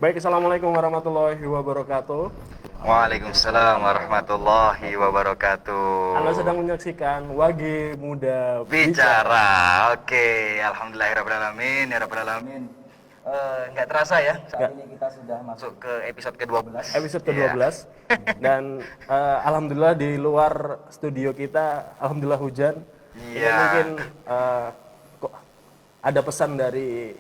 Baik, Assalamualaikum warahmatullahi wabarakatuh. Waalaikumsalam warahmatullahi wabarakatuh. Anda sedang menyaksikan Wage Muda Bicara. Bicara, oke. Alhamdulillahirrahmanirrahim, ya Rabbal Alamin. Nggak terasa ya, saat ini kita sudah masuk ke episode ke-12. Episode ke-12. Dan alhamdulillah di luar studio kita, alhamdulillah hujan. Ini Iya. mungkin kok ada pesan dari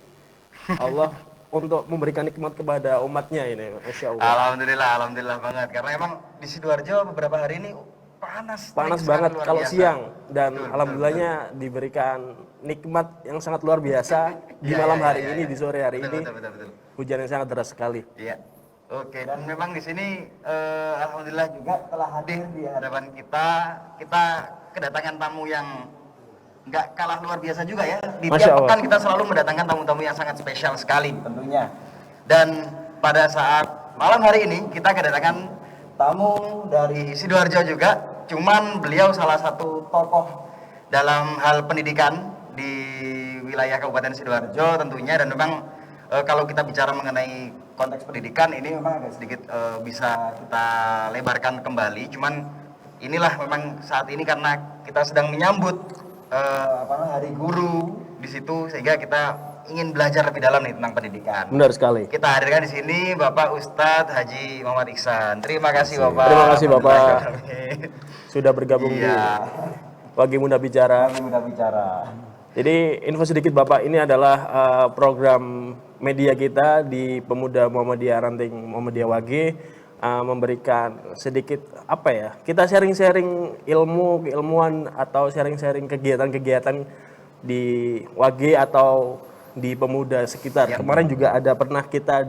Allah untuk memberikan nikmat kepada umatnya ini, Masya Allah. Alhamdulillah banget. Karena emang di Sidoarjo beberapa hari ini panas. Panas terik sekali, banget luar kalau biasa. siang dan Betul, alhamdulillahnya diberikan nikmat yang sangat luar biasa di Iya, malam iya, hari iya, ini iya. di sore hari ini. Betul. Hujan yang sangat deras sekali. Iya. Oke, dan memang di sini alhamdulillah juga telah hadir di hadapan kita kedatangan tamu yang nggak kalah luar biasa juga ya. Di Masya tiap Allah. pekan kita selalu mendatangkan tamu-tamu yang sangat spesial sekali tentunya. Dan pada saat malam hari ini kita kedatangan tamu dari Sidoarjo juga. Cuman beliau salah satu tokoh dalam hal pendidikan di wilayah Kabupaten Sidoarjo tentunya, dan memang kalau kita bicara mengenai konteks pendidikan ini memang agak sedikit bisa kita lebarkan kembali. Cuman inilah memang saat ini karena kita sedang menyambut hari guru di situ, sehingga kita ingin belajar lebih dalam nih tentang pendidikan. Benar sekali. Kita hadirkan di sini Bapak Ustadz Haji Muhammad Iksan. Terima kasih Bapak. Terima kasih, Bapak. Alhamdulillah. Sudah bergabung di Iya. Wage Muda Bicara. Kami udah bicara. Jadi info sedikit Bapak, ini adalah program media kita di Pemuda Muhammadiyah Ranting Muhammadiyah Wage, memberikan sedikit apa ya, kita sharing-sharing keilmuan atau sharing-sharing kegiatan-kegiatan di Wage atau di pemuda sekitar. Kemarin juga ada pernah kita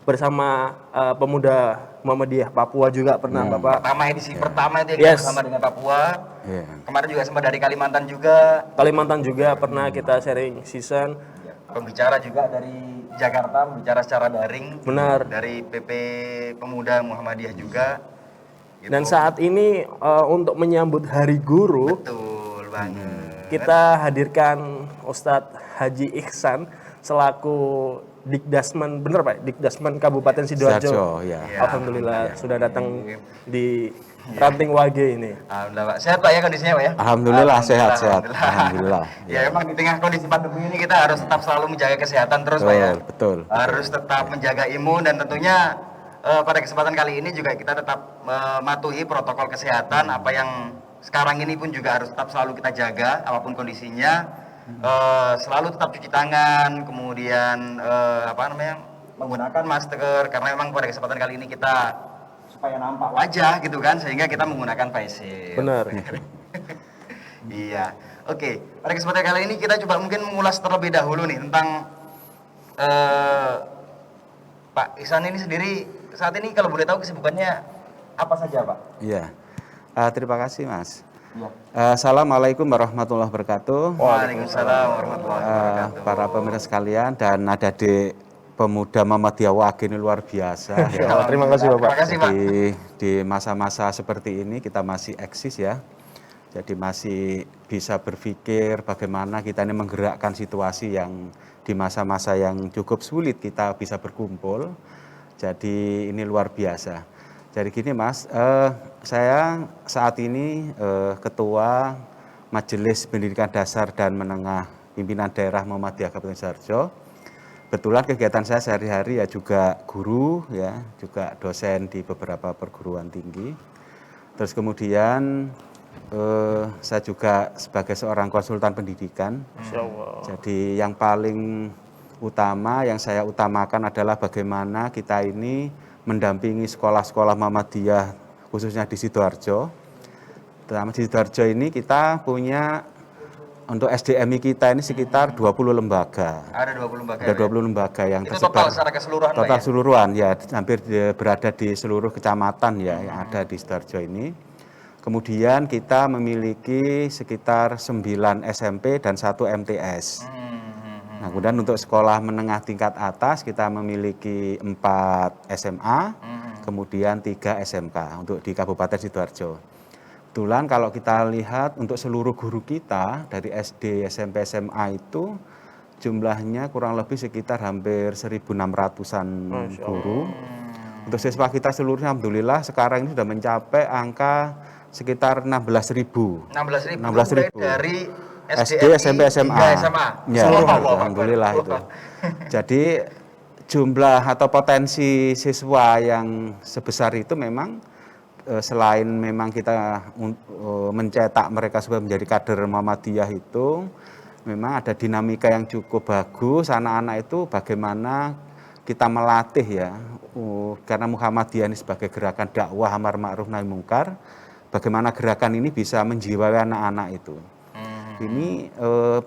bersama pemuda Muhammadiyah Papua juga pernah Bapak. Edisi pertama itu yang Yes. bersama dengan Papua. Iya. Kemarin juga sempat dari Kalimantan juga. Kalimantan juga pernah kita sharing season. Pembicara juga dari Jakarta, membicara secara daring. Benar. Dari PP Pemuda Muhammadiyah juga. Gitu. Dan saat ini untuk menyambut Hari Guru, Betul banget. kita hadirkan Ustadz Haji Iksan selaku Dikdasmen, bener Pak? Dikdasmen Kabupaten Sidoarjo. Sidoarjo, ya. Alhamdulillah sudah datang di Ranting Wage ini. Alhamdulillah Pak. Sehat Pak ya kondisinya Pak ya? Alhamdulillah, sehat. Alhamdulillah. Ya emang di tengah kondisi pandemi ini kita harus tetap selalu menjaga kesehatan terus Pak ya. Betul. Harus tetap menjaga imun, dan tentunya pada kesempatan kali ini juga kita tetap mematuhi protokol kesehatan. Apa yang sekarang ini pun juga harus tetap selalu kita jaga apapun kondisinya. Selalu tetap cuci tangan, kemudian menggunakan masker, karena memang pada kesempatan kali ini kita supaya nampak wajah gitu kan, sehingga kita menggunakan face shield. Benar. Iya. Oke, pada kesempatan kali ini kita coba mungkin mengulas terlebih dahulu nih tentang Pak Ihsan ini sendiri saat ini, kalau boleh tahu kesibukannya apa saja Pak? Iya. Terima kasih, Mas. Iya. Assalamualaikum warahmatullahi wabarakatuh. Waalaikumsalam warahmatullahi wabarakatuh. Para pemirsa sekalian dan adik-adik pemuda Muhammadiyah Wage ini luar biasa. Ya, terima kasih Bapak. Terima kasih Pak. Di masa-masa seperti ini kita masih eksis ya. Jadi masih bisa berpikir bagaimana kita ini menggerakkan situasi yang di masa-masa yang cukup sulit kita bisa berkumpul. Jadi ini luar biasa. Jadi gini Mas, saya saat ini Ketua Majelis Pendidikan Dasar dan Menengah Pimpinan Daerah Muhammadiyah Kabupaten Sidoarjo. Kebetulan kegiatan saya sehari-hari ya juga guru ya, juga dosen di beberapa perguruan tinggi. Terus kemudian saya juga sebagai seorang konsultan pendidikan. Masya Allah. Jadi yang paling utama yang saya utamakan adalah bagaimana kita ini mendampingi sekolah-sekolah Muhammadiyah khususnya di Sidoarjo. Terutama di Sidoarjo ini kita punya untuk SDMI kita ini sekitar 20 lembaga. Ada 20 lembaga. Ada 20 lembaga yang Itu tersebar. total secara keseluruhan Pak Total ya? keseluruhan ya, hampir berada di seluruh kecamatan ya yang ada di Sidoarjo ini. Kemudian kita memiliki sekitar 9 SMP dan 1 MTS. Nah, kemudian untuk sekolah menengah tingkat atas kita memiliki 4 SMA, kemudian 3 SMK untuk di Kabupaten Sidoarjo. Kebetulan kalau kita lihat untuk seluruh guru kita dari SD, SMP, SMA itu jumlahnya kurang lebih sekitar hampir 1.600-an guru. Untuk siswa kita seluruhnya alhamdulillah sekarang ini sudah mencapai angka sekitar 16.000. 16.000 dari SD, SMP, SMA. hingga SMA. Ya, alhamdulillah itu. Jadi jumlah atau potensi siswa yang sebesar itu memang selain memang kita mencetak mereka supaya menjadi kader Muhammadiyah itu memang ada dinamika yang cukup bagus. Anak-anak itu bagaimana kita melatih ya, karena Muhammadiyah ini sebagai gerakan dakwah amar ma'ruf nahi mungkar, bagaimana gerakan ini bisa menjiwai anak-anak itu. Ini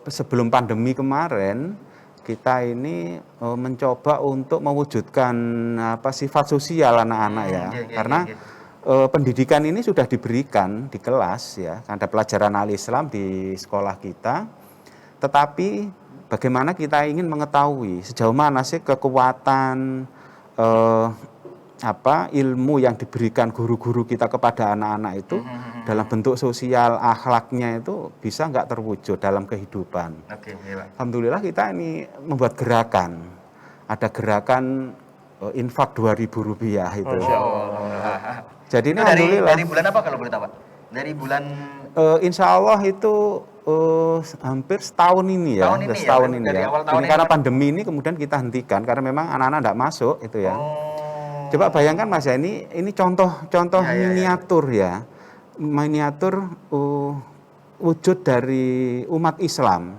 sebelum pandemi kemarin kita ini mencoba untuk mewujudkan sifat sosial anak-anak ya, karena pendidikan ini sudah diberikan di kelas ya, ada pelajaran al-Islam di sekolah kita, tetapi bagaimana kita ingin mengetahui sejauh mana sih kekuatan ilmu yang diberikan guru-guru kita kepada anak-anak itu dalam bentuk sosial, akhlaknya itu bisa nggak terwujud dalam kehidupan. Alhamdulillah kita ini membuat gerakan, ada gerakan infak Rp2.000 itu. Jadi ini alhamdulillah. Dari bulan apa kalau boleh tahu Pak? Dari bulan insya Allah itu hampir setahun ini ya, setahun ini ya. Ini karena pandemi ini kemudian kita hentikan karena memang anak-anak tidak masuk itu ya. Coba bayangkan Mas ya, ini contoh miniatur ya, miniatur wujud dari umat Islam.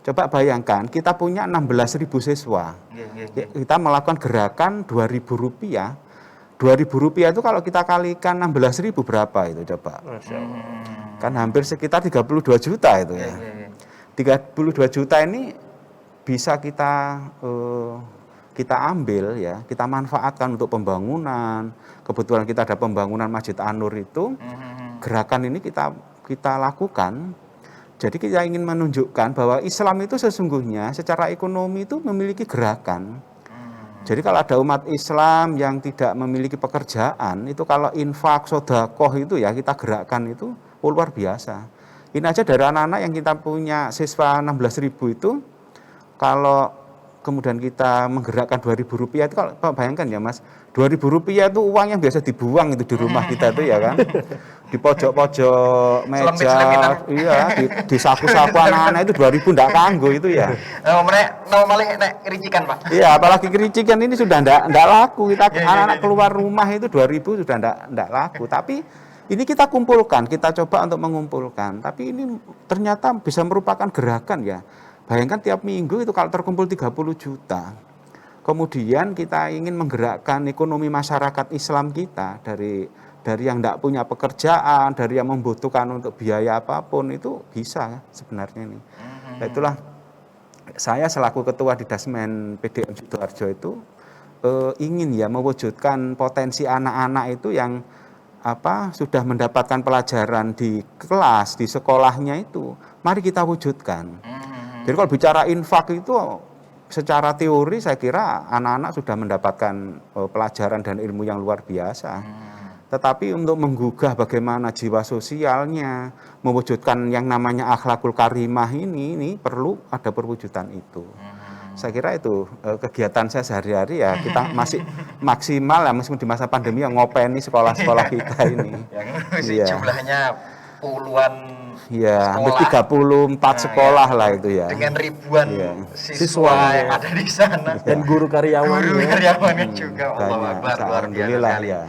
Coba bayangkan kita punya 16.000 siswa, kita melakukan gerakan Rp2.000. Rp2.000 itu kalau kita kalikan 16.000 berapa itu coba? Kan hampir sekitar 32 juta itu ya. 32 juta ini bisa kita ambil ya, kita manfaatkan untuk pembangunan. Kebetulan kita ada pembangunan Masjid An-Nur itu, gerakan ini kita lakukan. Jadi kita ingin menunjukkan bahwa Islam itu sesungguhnya secara ekonomi itu memiliki gerakan. Jadi kalau ada umat Islam yang tidak memiliki pekerjaan, itu kalau infak, sedekah itu ya kita gerakkan itu luar biasa. Ini aja dari anak-anak yang kita punya siswa 16.000 itu, kalau kemudian kita menggerakkan Rp2.000 itu, kalau bayangkan ya Mas, Rp2.000 itu uang yang biasa dibuang itu di rumah kita itu ya kan, di pojok-pojok meja, iya, di saku-saku anak-anak itu 2.000 ndak kanggo itu ya. Malah kericikan Pak. Iya, apalagi kericikan ini sudah ndak laku. Kita anak-anak keluar rumah itu 2.000 sudah ndak laku. Tapi ini kita kumpulkan, kita coba untuk mengumpulkan. Tapi ini ternyata bisa merupakan gerakan ya. Bayangkan tiap minggu itu kalau terkumpul 30 juta. Kemudian kita ingin menggerakkan ekonomi masyarakat Islam kita dari yang tidak punya pekerjaan, dari yang membutuhkan untuk biaya apapun itu bisa sebenarnya ini. Nah, itulah saya selaku ketua di Dasmen PDM Sidoarjo itu ingin ya mewujudkan potensi anak-anak itu yang sudah mendapatkan pelajaran di kelas, di sekolahnya itu. Mari kita wujudkan. Jadi kalau bicara infak itu secara teori saya kira anak-anak sudah mendapatkan pelajaran dan ilmu yang luar biasa. Tetapi untuk menggugah bagaimana jiwa sosialnya, mewujudkan yang namanya akhlakul karimah ini perlu ada perwujudan itu. Saya kira itu kegiatan saya sehari-hari ya, kita masih maksimal ya meskipun di masa pandemi yang ngopeni sekolah-sekolah kita ini. Yang jumlahnya puluhan. Ya, hampir 34 sekolah lah itu ya. Dengan ribuan siswa yang ada di sana. Dan guru karyawannya. Guru karyawannya juga. Alhamdulillah ya.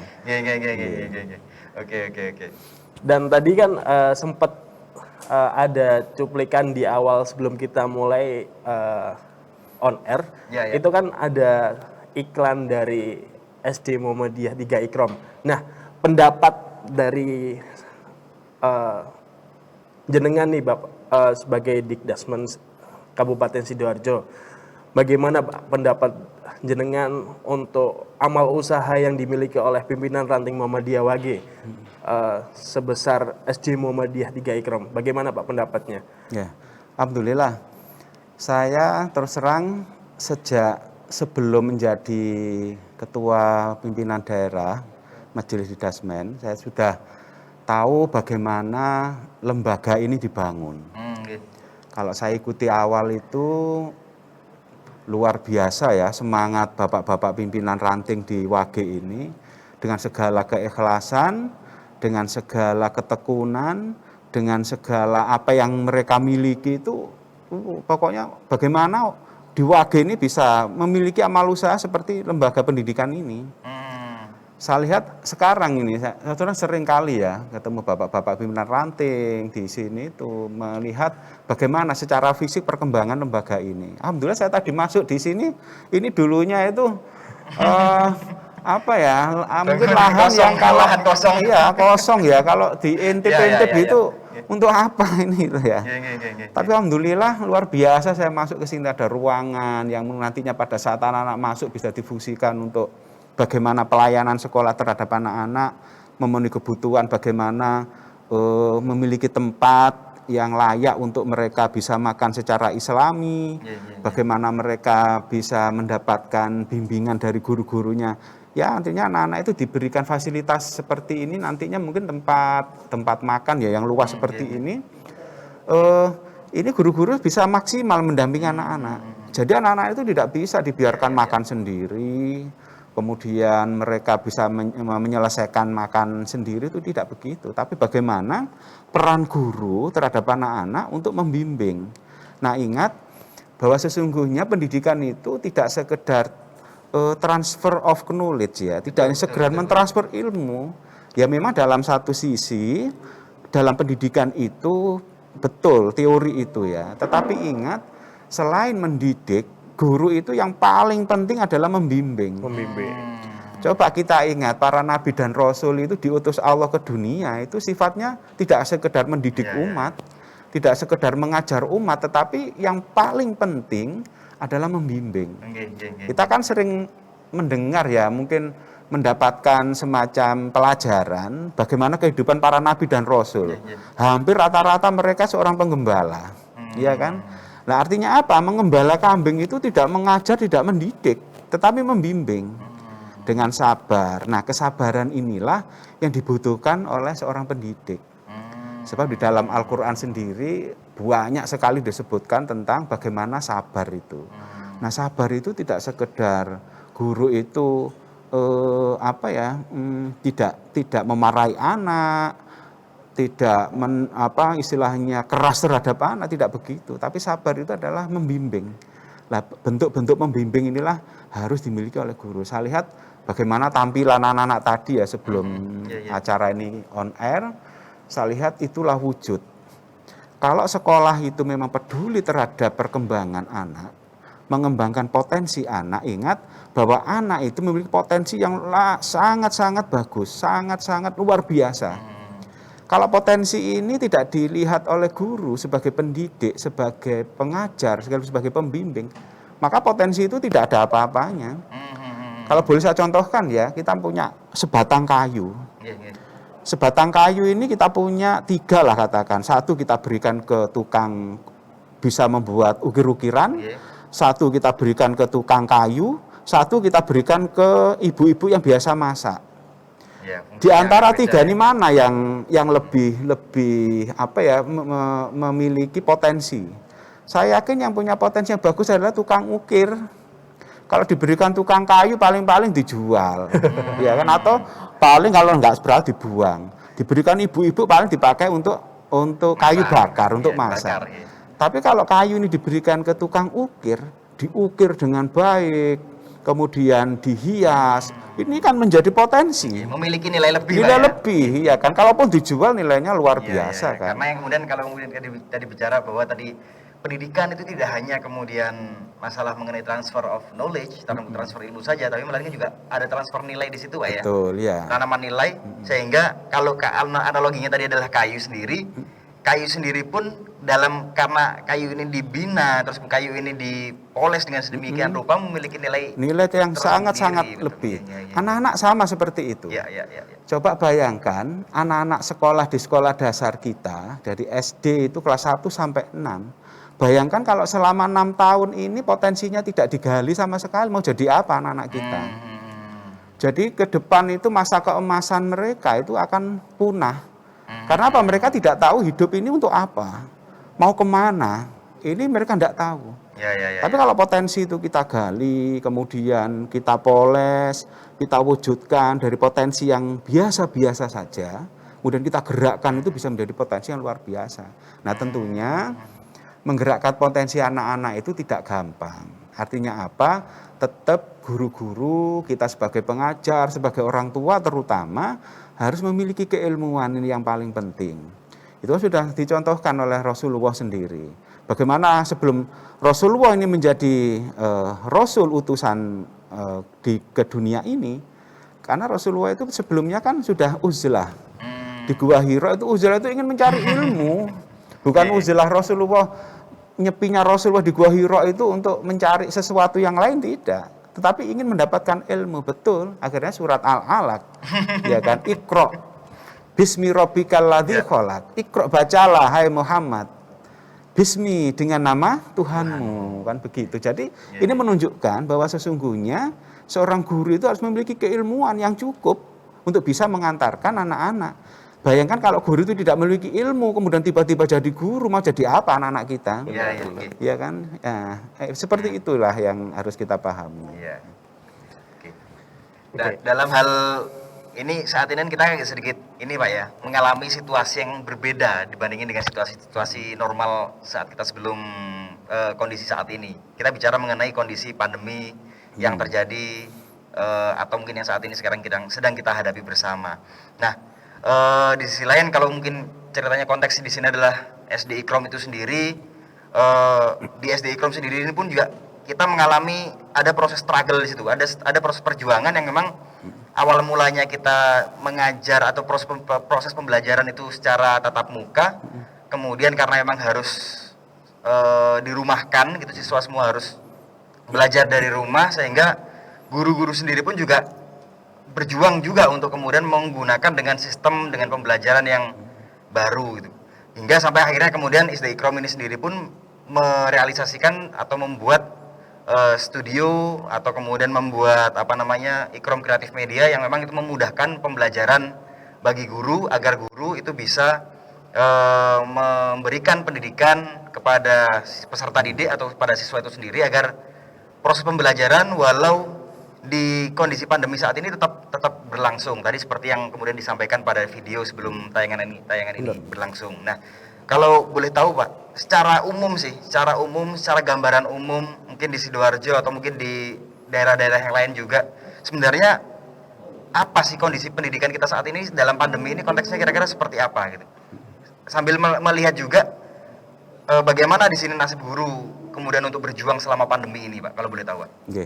Oke. Dan tadi kan sempat ada cuplikan di awal sebelum kita mulai on air. Itu kan ada iklan dari SD Muhammadiyah 3 Ikrom. Nah, pendapat dari jenengan nih Bapak sebagai Dikdasmen Kabupaten Sidoarjo, bagaimana pendapat jenengan untuk amal usaha yang dimiliki oleh pimpinan ranting Muhammadiyah Wage sebesar SD Muhammadiyah 3 Ikrom? Bagaimana Pak pendapatnya? Ya, alhamdulillah. Saya terus terang sejak sebelum menjadi ketua pimpinan daerah Majelis Dikdasmen, saya sudah tahu bagaimana lembaga ini dibangun. Kalau saya ikuti awal itu luar biasa ya semangat bapak-bapak pimpinan ranting di Wage ini dengan segala keikhlasan, dengan segala ketekunan, dengan segala apa yang mereka miliki itu pokoknya bagaimana di Wage ini bisa memiliki amal usaha seperti lembaga pendidikan ini. Saya lihat sekarang ini, saya sering kali ya ketemu bapak-bapak pimpinan ranting di sini tuh melihat bagaimana secara fisik perkembangan lembaga ini. Alhamdulillah saya tadi masuk di sini, ini dulunya itu apa ya, mungkin lahan kosong, yang kalau lahan kosong. Iya kosong ya, kalau diintip-intip itu untuk apa ini itu ya. Tapi alhamdulillah luar biasa saya masuk ke sini ada ruangan yang nantinya pada saat anak-anak masuk bisa difungsikan untuk bagaimana pelayanan sekolah terhadap anak-anak, memenuhi kebutuhan, bagaimana memiliki tempat yang layak untuk mereka bisa makan secara islami, bagaimana mereka bisa mendapatkan bimbingan dari guru-gurunya. Ya nantinya anak-anak itu diberikan fasilitas seperti ini, nantinya mungkin tempat makan ya yang luas seperti ini. Ini guru-guru bisa maksimal mendampingi anak-anak. Jadi anak-anak itu tidak bisa dibiarkan makan sendiri, kemudian mereka bisa menyelesaikan makan sendiri, itu tidak begitu. Tapi bagaimana peran guru terhadap anak-anak untuk membimbing. Nah ingat bahwa sesungguhnya pendidikan itu tidak sekedar transfer of knowledge ya, tidak hanya sekedar mentransfer ilmu. Ya memang dalam satu sisi dalam pendidikan itu betul teori itu ya, tetapi ingat selain mendidik, guru itu yang paling penting adalah membimbing. Coba kita ingat para nabi dan rasul itu diutus Allah ke dunia itu sifatnya tidak sekedar mendidik umat, tidak sekedar mengajar umat, tetapi yang paling penting adalah membimbing. Kita kan sering mendengar ya, mungkin mendapatkan semacam pelajaran bagaimana kehidupan para nabi dan rasul. Hampir rata-rata mereka seorang penggembala, ya kan? Nah artinya apa? Mengembala kambing itu tidak mengajar, tidak mendidik, tetapi membimbing dengan sabar. Nah kesabaran inilah yang dibutuhkan oleh seorang pendidik. Sebab di dalam Al-Quran sendiri banyak sekali disebutkan tentang bagaimana sabar itu. Nah sabar itu tidak sekedar guru itu tidak memarahi anak, tidak istilahnya keras terhadap anak, tidak begitu. Tapi sabar itu adalah membimbing. Nah, bentuk-bentuk membimbing inilah harus dimiliki oleh guru. Saya lihat bagaimana tampilan anak-anak tadi ya sebelum acara ini on air, saya lihat itulah wujud. Kalau sekolah itu memang peduli terhadap perkembangan anak, mengembangkan potensi anak, ingat bahwa anak itu memiliki potensi yang sangat-sangat bagus, sangat-sangat luar biasa. Kalau potensi ini tidak dilihat oleh guru sebagai pendidik, sebagai pengajar, sebagai pembimbing, maka potensi itu tidak ada apa-apanya. Kalau boleh saya contohkan ya, kita punya sebatang kayu. Sebatang kayu ini kita punya 3 lah katakan. 1 kita berikan ke tukang bisa membuat ukir-ukiran, 1 kita berikan ke tukang kayu, 1 kita berikan ke ibu-ibu yang biasa masak. Di antara 3 ini mana yang lebih memiliki potensi? Saya yakin yang punya potensi yang bagus adalah tukang ukir. Kalau diberikan tukang kayu paling-paling dijual, ya kan? Atau paling kalau nggak seberapa dibuang. Diberikan ibu-ibu paling dipakai untuk kayu bakar, untuk masak. Tapi kalau kayu ini diberikan ke tukang ukir, diukir dengan baik, kemudian dihias, ini kan menjadi potensi. Memiliki nilai lebih. Nilai lebih, ya kan? Kalaupun dijual nilainya luar biasa kan. Karena yang kemudian tadi bicara bahwa tadi pendidikan itu tidak hanya kemudian masalah mengenai transfer of knowledge, transfer ilmu saja, tapi melainkan juga ada transfer nilai di situ, Pak ya. Betul, ya. Tanaman nilai, sehingga kalau analoginya tadi adalah kayu sendiri pun karena kayu ini dibina, terus kayu ini dipoles dengan sedemikian rupa memiliki nilai yang sangat-sangat lebih. Anak-anak sama seperti itu. Coba bayangkan anak-anak sekolah di sekolah dasar kita dari SD itu kelas 1 sampai 6. Bayangkan kalau selama 6 tahun ini potensinya tidak digali sama sekali, mau jadi apa anak-anak kita? Jadi ke depan itu masa keemasan mereka itu akan punah. Karena apa? Mereka tidak tahu hidup ini untuk apa, mau kemana. Ini mereka tidak tahu. Tapi kalau potensi itu kita gali, kemudian kita poles, kita wujudkan dari potensi yang biasa-biasa saja, kemudian kita gerakkan, itu bisa menjadi potensi yang luar biasa. Nah tentunya menggerakkan potensi anak-anak itu tidak gampang. Artinya apa? Tetap guru-guru, kita sebagai pengajar, sebagai orang tua terutama, harus memiliki keilmuan, ini yang paling penting. Itu sudah dicontohkan oleh Rasulullah sendiri. Bagaimana sebelum Rasulullah ini menjadi Rasul utusan ke dunia ini, karena Rasulullah itu sebelumnya kan sudah uzlah. Di Gua Hira itu uzlah itu ingin mencari ilmu. Bukan uzlah Rasulullah, nyepinya Rasulullah di Gua Hira itu untuk mencari sesuatu yang lain, tidak. Tetapi ingin mendapatkan ilmu, betul. Akhirnya surat Al-Alaq, ya kan, Iqra bismi rabbikal ladzi khalaq. Iqra, bacalah hai Muhammad, bismi, dengan nama Tuhanmu, kan begitu. Jadi ini menunjukkan bahwa sesungguhnya seorang guru itu harus memiliki keilmuan yang cukup untuk bisa mengantarkan anak-anak. Bayangkan kalau guru itu tidak memiliki ilmu, kemudian tiba-tiba jadi guru, mau jadi apa anak-anak kita? Iya kan? Ya, seperti itulah yang harus kita pahami. Iya. Dalam hal ini saat ini kita agak sedikit ini Pak ya, mengalami situasi yang berbeda dibandingin dengan situasi normal saat kita sebelum kondisi saat ini. Kita bicara mengenai kondisi pandemi yang terjadi atau mungkin yang saat ini sekarang sedang kita hadapi bersama. Nah, di sisi lain kalau mungkin ceritanya konteks di sini adalah SD Ikrom itu sendiri, di SD Ikrom sendiri ini pun juga kita mengalami ada proses struggle di situ, ada proses perjuangan yang memang awal mulanya kita mengajar atau proses pembelajaran itu secara tatap muka, kemudian karena memang harus dirumahkan gitu, siswa semua harus belajar dari rumah, sehingga guru-guru sendiri pun juga berjuang juga untuk kemudian menggunakan dengan sistem, dengan pembelajaran yang baru gitu. Hingga sampai akhirnya kemudian SD Ikrom ini sendiri pun merealisasikan atau membuat studio atau kemudian membuat Ikrom Kreatif Media yang memang itu memudahkan pembelajaran bagi guru agar guru itu bisa memberikan pendidikan kepada peserta didik atau kepada siswa itu sendiri agar proses pembelajaran walau di kondisi pandemi saat ini tetap berlangsung. Tadi seperti yang kemudian disampaikan pada video sebelum tayangan ini berlangsung. Nah, kalau boleh tahu Pak, secara umum, secara gambaran umum, mungkin di Sidoarjo atau mungkin di daerah-daerah yang lain juga, sebenarnya apa sih kondisi pendidikan kita saat ini dalam pandemi ini, konteksnya kira-kira seperti apa gitu? Sambil melihat juga bagaimana di sini nasib guru kemudian untuk berjuang selama pandemi ini Pak, kalau boleh tahu Pak. Oke.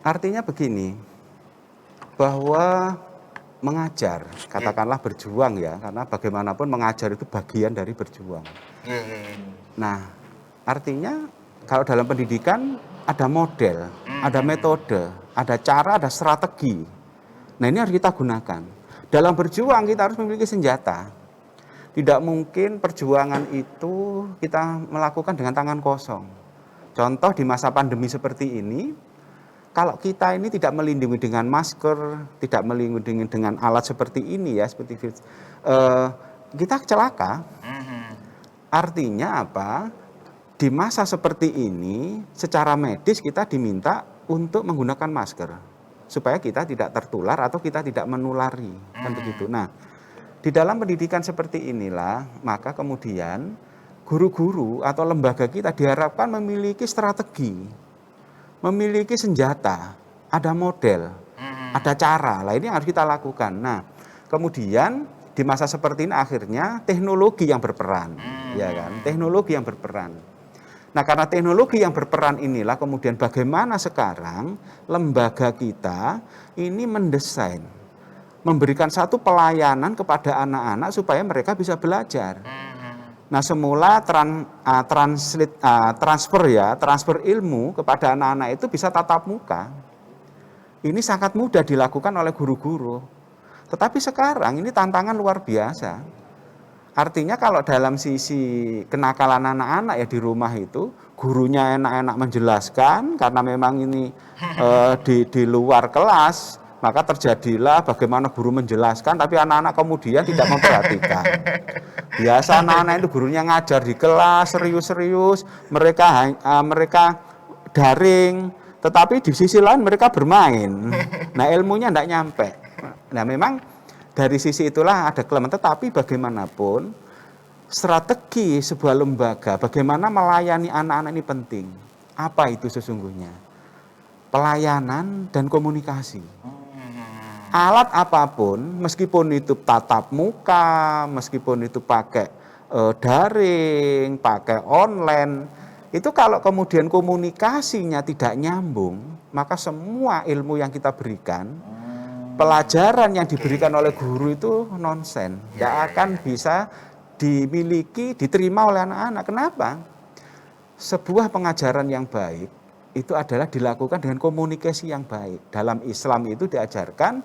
Artinya begini, bahwa mengajar, katakanlah berjuang ya, karena bagaimanapun mengajar itu bagian dari berjuang. Nah, artinya kalau dalam pendidikan ada model, ada metode, ada cara, ada strategi. Nah, ini harus kita gunakan. Dalam berjuang kita harus memiliki senjata. Tidak mungkin perjuangan itu kita melakukan dengan tangan kosong. Contoh di masa pandemi seperti ini, kalau kita ini tidak melindungi dengan masker, tidak melindungi dengan alat seperti ini ya, kita celaka. Artinya apa? Di masa seperti ini, secara medis kita diminta untuk menggunakan masker supaya kita tidak tertular atau kita tidak menulari, kan begitu. Nah, di dalam pendidikan seperti inilah, maka kemudian guru-guru atau lembaga kita diharapkan memiliki strategi, memiliki senjata, ada model, ada cara. Lah ini yang harus kita lakukan. Nah, kemudian di masa seperti ini akhirnya teknologi yang berperan, ya kan? Teknologi yang berperan. Nah, karena teknologi yang berperan inilah kemudian bagaimana sekarang lembaga kita ini mendesain, memberikan satu pelayanan kepada anak-anak supaya mereka bisa belajar. Nah, semula transfer ilmu kepada anak-anak itu bisa tatap muka. Ini sangat mudah dilakukan oleh guru-guru. Tetapi sekarang ini tantangan luar biasa. Artinya kalau dalam sisi kenakalan anak-anak ya di rumah itu, gurunya enak-enak menjelaskan karena memang ini di luar kelas, maka terjadilah bagaimana guru menjelaskan, tapi anak-anak kemudian tidak memperhatikan. Biasa anak-anak itu gurunya ngajar di kelas serius-serius, mereka daring, tetapi di sisi lain mereka bermain. Nah, ilmunya tidak nyampe. Nah, memang dari sisi itulah ada kelemahan, tetapi bagaimanapun strategi sebuah lembaga, bagaimana melayani anak-anak ini penting. Apa itu sesungguhnya? Pelayanan dan komunikasi. Alat apapun, meskipun itu tatap muka, meskipun itu pakai daring, pakai online, itu kalau kemudian komunikasinya tidak nyambung, maka semua ilmu yang kita berikan, pelajaran yang diberikan oleh guru itu nonsen, tidak akan bisa dimiliki, diterima oleh anak-anak. Kenapa? Sebuah pengajaran yang baik itu adalah dilakukan dengan komunikasi yang baik. Dalam Islam itu diajarkan,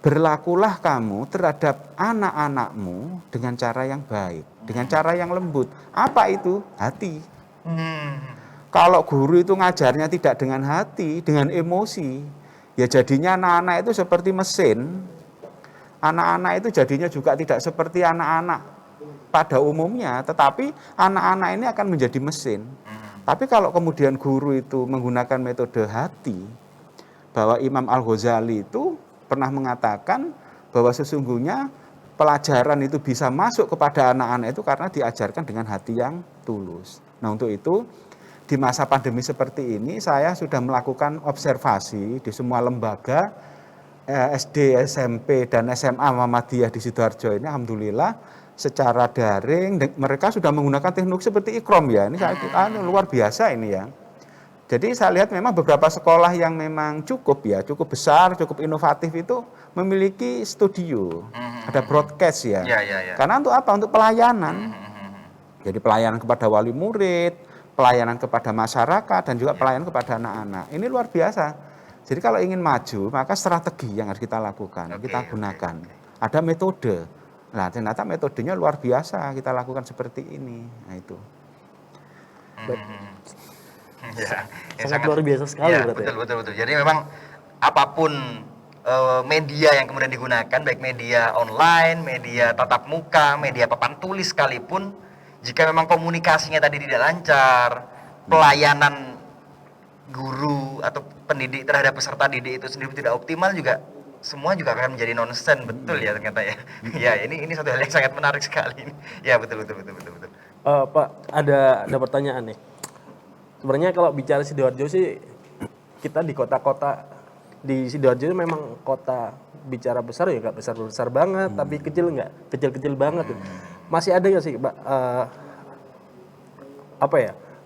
berlakulah kamu terhadap anak-anakmu dengan cara yang baik, dengan cara yang lembut. Apa itu? Hati. Kalau guru itu ngajarnya tidak dengan hati, dengan emosi, ya jadinya anak-anak itu seperti mesin. Anak-anak itu jadinya juga tidak seperti anak-anak pada umumnya, tetapi anak-anak ini akan menjadi mesin. Tapi kalau kemudian guru itu menggunakan metode hati, bahwa Imam Al-Ghazali itu pernah mengatakan bahwa sesungguhnya pelajaran itu bisa masuk kepada anak-anak itu karena diajarkan dengan hati yang tulus. Nah, untuk itu di masa pandemi seperti ini saya sudah melakukan observasi di semua lembaga SD, SMP, dan SMA Muhammadiyah di Sidoarjo ini, alhamdulillah secara daring mereka sudah menggunakan teknologi seperti Ikrom ya. Ini luar biasa ini ya. Jadi saya lihat memang beberapa sekolah yang memang cukup besar, cukup inovatif itu memiliki studio, ada broadcast ya. Karena untuk apa? Untuk pelayanan. Jadi pelayanan kepada wali murid, pelayanan kepada masyarakat, dan juga pelayanan kepada anak-anak. Ini luar biasa. Jadi kalau ingin maju, maka strategi yang harus kita lakukan, kita gunakan. Ada metode. Nah, ternyata metodenya luar biasa kita lakukan seperti ini. Nah, itu. Sangat luar biasa sekali berarti. Betul. Jadi memang apapun media yang kemudian digunakan, baik media online, media tatap muka, media papan tulis sekalipun, jika memang komunikasinya tadi tidak lancar, pelayanan guru atau pendidik terhadap peserta didik itu sendiri tidak optimal, juga semua juga akan menjadi nonsen. Betul ya ternyata ya. Ya, ini satu hal yang sangat menarik sekali. Ya, betul. Pak, ada pertanyaan nih. Sebenarnya kalau bicara Sidoarjo sih, kita di kota-kota di Sidoarjo memang kota bicara besar ya, nggak besar banget, tapi kecil banget. Masih ada nggak sih, Pak,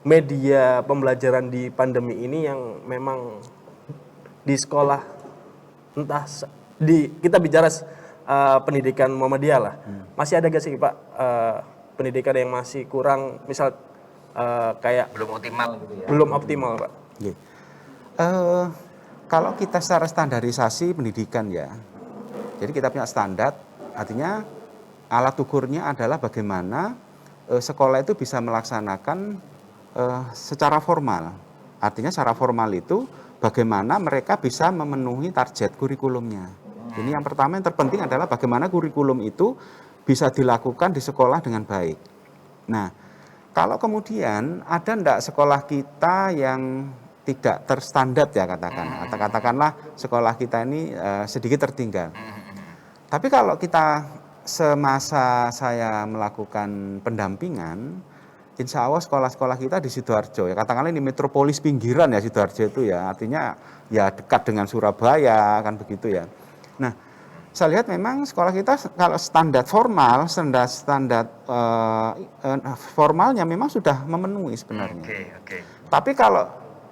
media pembelajaran di pandemi ini yang memang di sekolah, entah kita bicara pendidikan Muhammadiyah lah, masih ada gak sih Pak pendidikan yang masih kurang, misal kayak belum optimal gitu ya? Belum optimal, Pak. Kalau kita secara standarisasi pendidikan ya, jadi kita punya standar, artinya alat ukurnya adalah bagaimana sekolah itu bisa melaksanakan secara formal. Artinya secara formal itu bagaimana mereka bisa memenuhi target kurikulumnya. Ini yang pertama, yang terpenting adalah bagaimana kurikulum itu bisa dilakukan di sekolah dengan baik. Nah, kalau kemudian ada enggak sekolah kita yang tidak terstandar ya katakanlah sekolah kita ini sedikit tertinggal. Tapi kalau kita semasa saya melakukan pendampingan, insya Allah sekolah-sekolah kita di Sidoarjo, ya katakanlah ini metropolis pinggiran ya Sidoarjo itu ya, artinya ya dekat dengan Surabaya kan begitu ya. Nah, saya lihat memang sekolah kita kalau standar formal, standar formalnya memang sudah memenuhi sebenarnya. Tapi kalau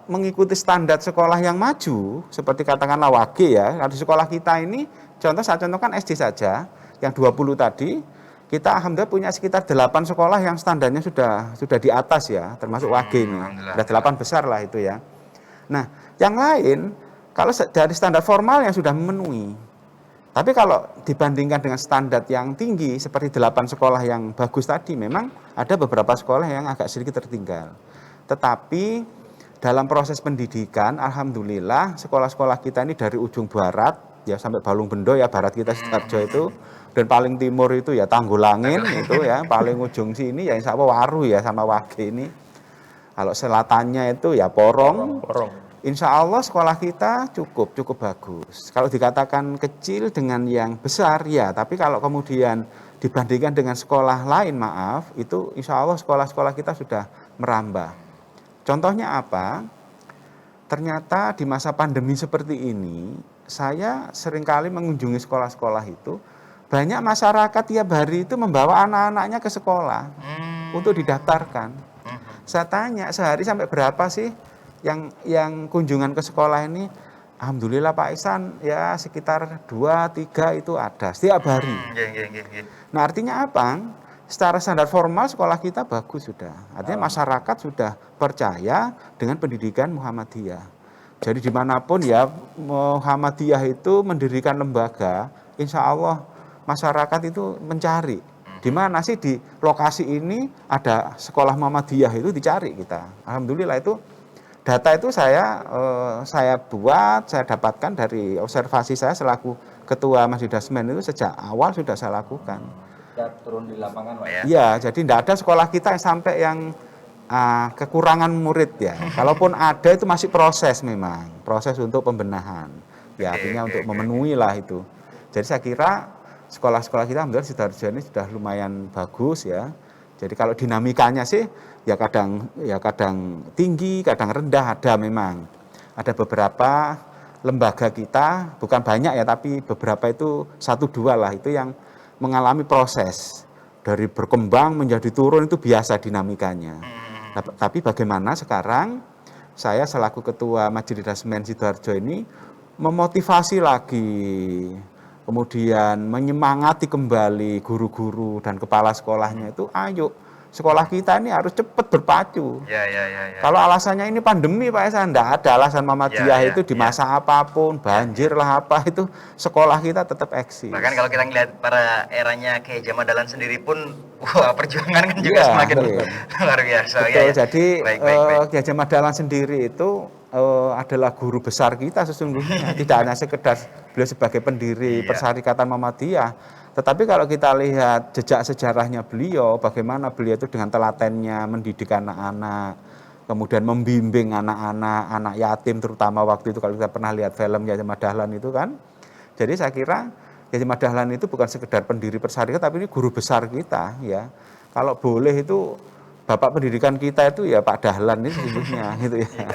mengikuti standar sekolah yang maju, seperti katakanlah WAGE ya, di sekolah kita ini, saya contohkan SD saja, yang 20 tadi, kita alhamdulillah punya sekitar 8 sekolah yang standarnya sudah di atas ya, termasuk WAGE ini. Sudah 8 besar lah itu ya. Nah, yang lain kalau dari standar formal yang sudah memenuhi. Tapi kalau dibandingkan dengan standar yang tinggi seperti 8 sekolah yang bagus tadi, memang ada beberapa sekolah yang agak sedikit tertinggal. Tetapi dalam proses pendidikan, alhamdulillah sekolah-sekolah kita ini dari ujung barat ya sampai Balungbendo ya, barat kita Sidoarjo itu, dan paling timur itu ya Tanggulangin itu ya, paling ujung sini ya insya Allah Waru ya sama Wage ini. Kalau selatannya itu ya Porong. Insya Allah sekolah kita cukup bagus. Kalau dikatakan kecil dengan yang besar ya, tapi kalau kemudian dibandingkan dengan sekolah lain, maaf, itu insya Allah sekolah-sekolah kita sudah merambah. Contohnya apa? Ternyata di masa pandemi seperti ini, saya seringkali mengunjungi sekolah-sekolah itu, banyak masyarakat tiap hari itu membawa anak-anaknya ke sekolah untuk didaftarkan. Saya tanya, sehari sampai berapa sih yang kunjungan ke sekolah ini? Alhamdulillah Pak Ihsan, ya sekitar 2-3 itu ada setiap hari. Nah artinya apa? Secara standar formal sekolah kita bagus sudah. Artinya masyarakat sudah percaya dengan pendidikan Muhammadiyah. Jadi dimanapun ya Muhammadiyah itu mendirikan lembaga, insya Allah masyarakat itu mencari. Di mana sih di lokasi ini ada sekolah Muhammadiyah itu dicari kita. Alhamdulillah itu data itu saya buat, saya dapatkan dari observasi saya selaku Ketua Masjid Dasmen itu sejak awal sudah saya lakukan. Turun di lapangan Pak ya? Iya, jadi tidak ada sekolah kita yang sampai yang kekurangan murid ya. Kalaupun ada itu masih proses memang, proses untuk pembenahan. Ya artinya untuk memenuhi lah itu. Jadi saya kira sekolah-sekolah kita alhamdulillah Sidoarjo ini sudah lumayan bagus ya. Jadi kalau dinamikanya sih ya kadang tinggi, kadang rendah ada memang. Ada beberapa lembaga kita, bukan banyak ya, tapi beberapa itu 1-2 lah itu yang mengalami proses dari berkembang menjadi turun itu biasa dinamikanya. Nah, tapi bagaimana sekarang saya selaku Ketua Majelis Dasmen Sidoarjo ini memotivasi lagi, kemudian menyemangati kembali guru-guru dan kepala sekolahnya itu, ayo sekolah kita ini harus cepat berpacu. Ya. Kalau alasannya ini pandemi Pak Ihsan, enggak ada alasan Muhammadiyah itu di masa apapun, banjir lah apa itu, sekolah kita tetap eksis. Bahkan kalau kita ngelihat para eranya Kiai Jamal Dahlan sendiri pun, wah perjuangan kan juga semakin luar biasa. Betul, jadi baik. Kiai Jamal Dahlan sendiri itu adalah guru besar kita sesungguhnya. Tidak hanya sekedar beliau sebagai pendiri Persyarikatan Muhammadiyah, tetapi kalau kita lihat jejak sejarahnya beliau, bagaimana beliau itu dengan telatennya mendidik anak-anak, kemudian membimbing anak-anak, anak yatim terutama waktu itu kalau kita pernah lihat film Kiai Jamal Dahlan itu kan. Jadi saya kira Kiai Jamal Dahlan itu bukan sekedar pendiri Persyarikatan, tapi ini guru besar kita ya. Kalau boleh itu Bapak pendidikan kita itu ya Pak Dahlan ini sesungguhnya gitu ya.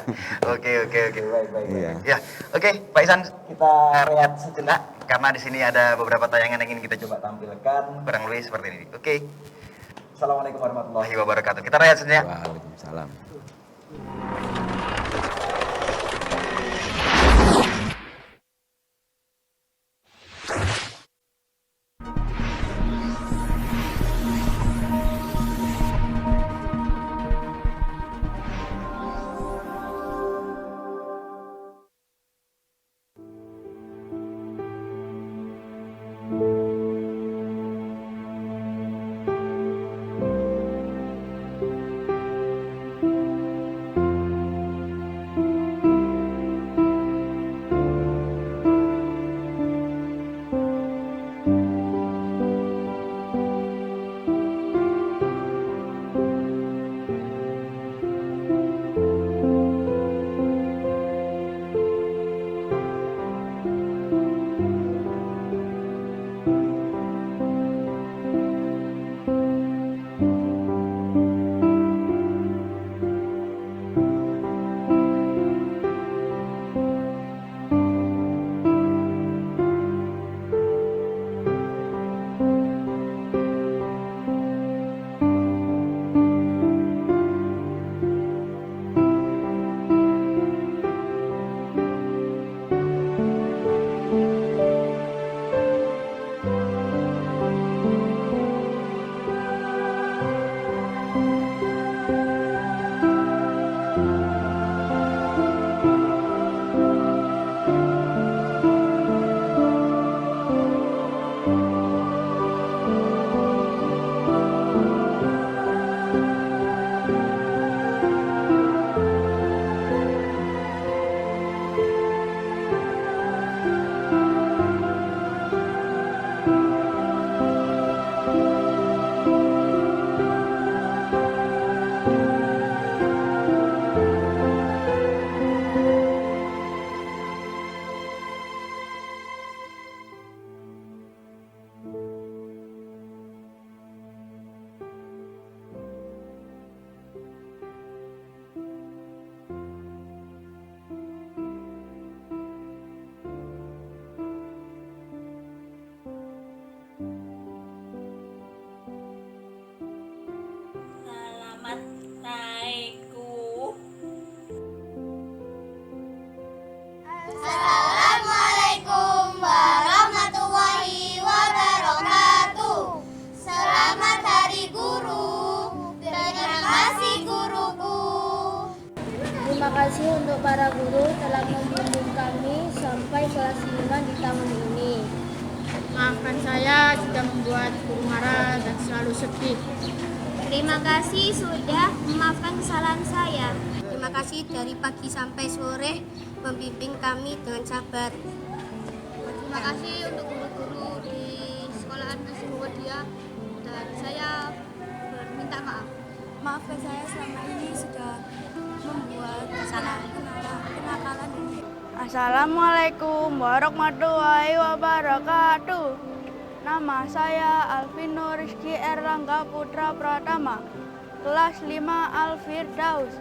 Oke, baik. Iya. Ya, oke, Pak Ihsan, kita rehat sejenak karena di sini ada beberapa tayangan yang ingin kita coba tampilkan, kurang lebih seperti ini. Oke. Assalamualaikum warahmatullahi wabarakatuh. Kita rehat sejenak. Waalaikumsalam. Terima kasih untuk para guru telah membimbing kami sampai kelas 5 di tahun ini. Maafkan saya jika membuat guru marah dan selalu sedih. Terima kasih sudah memaafkan kesalahan saya. Terima kasih dari pagi sampai sore membimbing kami dengan sabar. Terima kasih untuk guru-guru di sekolahan Nasib Muhammadiyah dan saya berminta maaf. Maafkan saya selama ini sudah membuat kenakalan. Assalamualaikum warahmatullahi wabarakatuh. Nama saya Alvino Rizky Erlangga Putra Pratama, kelas 5 Al-Firdaus.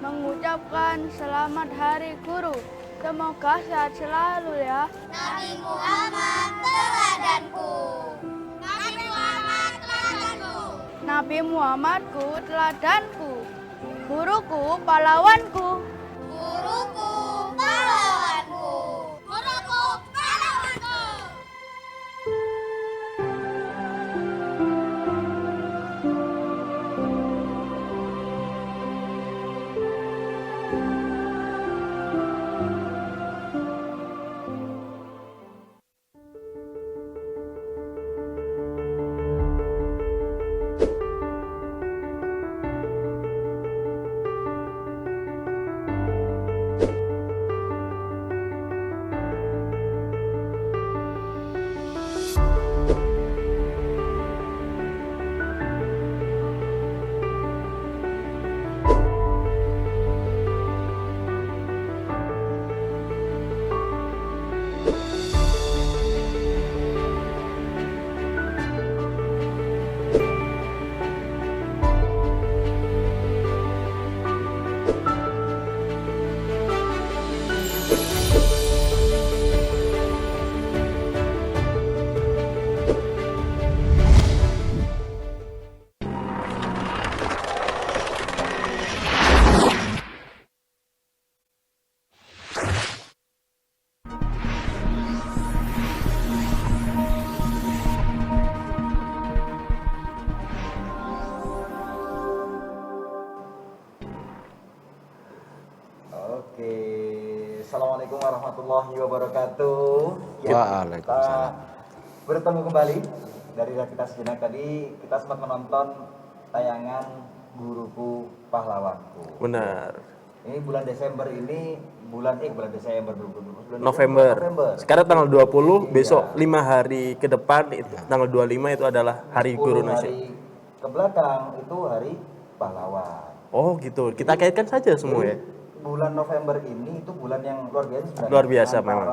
Mengucapkan selamat Hari Guru. Semoga sehat selalu ya. Nabi Muhammad teladanku. Nabi Muhammad teladanku. Nabi Muhammadku teladanku. Guruku pahlawanku. Guruku pahlawanku. Guruku pahlawanku. Oke, Assalamualaikum warahmatullahi wabarakatuh. Waalaikumsalam. Kita bertemu kembali dari kita sejenak tadi. Kita sempat menonton tayangan Guruku Pahlawanku. Benar. Ini bulan Desember ini bulan Desember bulan November. Sekarang tanggal 20, besok Iya. 5 hari ke depan itu tanggal 25 itu adalah Hari 10 Guru Nasional. hari ke belakang itu Hari Pahlawan. Oh gitu. Kita kaitkan saja semua ya. Jadi, bulan November ini itu bulan yang luar biasa sebenarnya. Luar biasa Antara, memang.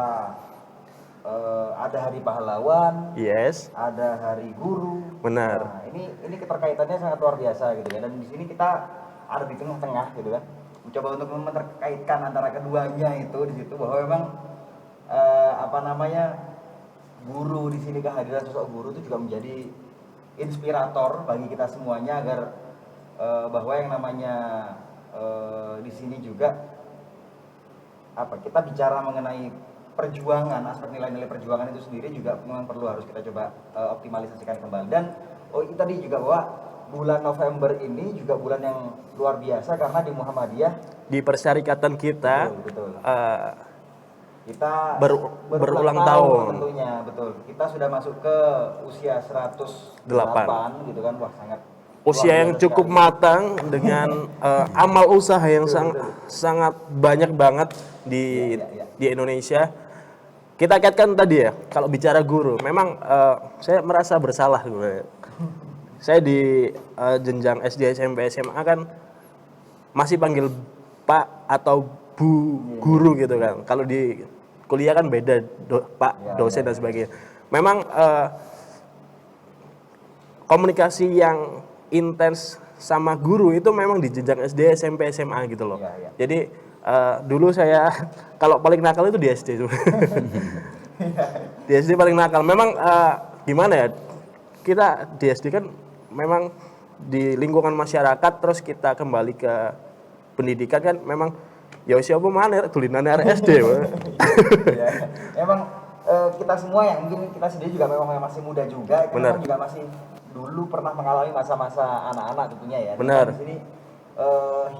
Ada Hari Pahlawan, Yes. ada Hari Guru. Benar. Nah, ini keterkaitannya sangat luar biasa gitu ya. Dan di sini kita ada di tengah-tengah gitu kan. Mencoba untuk menerkaitkan antara keduanya itu di situ bahwa memang guru di sini, kehadiran sosok guru itu juga menjadi inspirator bagi kita semuanya agar bahwa yang namanya di sini juga kita bicara mengenai perjuangan, aspek nilai-nilai perjuangan itu sendiri juga memang perlu harus kita coba optimalisasikan kembali. Dan itu tadi juga bahwa bulan November ini juga bulan yang luar biasa karena di Muhammadiyah Di persyarikatan kita betul. eh, Kita berulang tahun. tentunya, betul. Kita sudah masuk ke usia 108 gitu kan. Wah, sangat usia luar yang biasa cukup sekali. matang dengan amal usaha yang sangat banyak banget di Iya. di Indonesia. Kita kaitkan tadi ya, kalau bicara guru, memang saya merasa bersalah sebenarnya. Saya di jenjang SD, SMP, SMA kan masih panggil Pak atau Bu guru gitu kan. Kalau di kuliah kan beda, Pak, dosen dan sebagainya. Memang komunikasi yang intens sama guru itu memang di jenjang SD, SMP, SMA gitu loh. Iya. Jadi dulu saya kalau paling nakal itu di SD tuh. Di SD paling nakal. Memang gimana ya? Kita di SD kan memang di lingkungan masyarakat, terus kita kembali ke pendidikan kan memang ya siapa mana tulinan SD. Ya, emang kita semua yang mungkin kita sendiri juga memang masih muda juga, kita Benar. memang juga masih dulu pernah mengalami masa-masa anak-anak tentunya ya. Benar. Di sini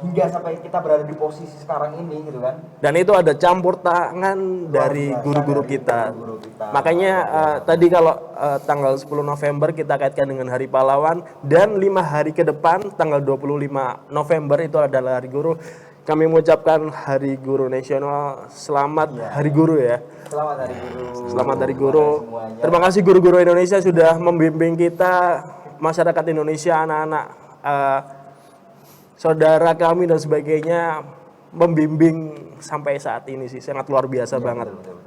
hingga sampai kita berada di posisi sekarang ini gitu kan. Dan itu ada campur tangan dari guru-guru kita. Makanya tadi kalau tanggal 10 November kita kaitkan dengan Hari Pahlawan, dan 5 hari ke depan tanggal 25 November itu adalah Hari Guru. Kami mengucapkan Hari Guru Nasional, selamat Hari Guru ya. Selamat Hari Guru. Selamat Hari Guru. Terima kasih guru-guru Indonesia sudah membimbing kita, masyarakat Indonesia, anak-anak, saudara kami dan sebagainya, membimbing sampai saat ini sih, sangat luar biasa banget. Betul.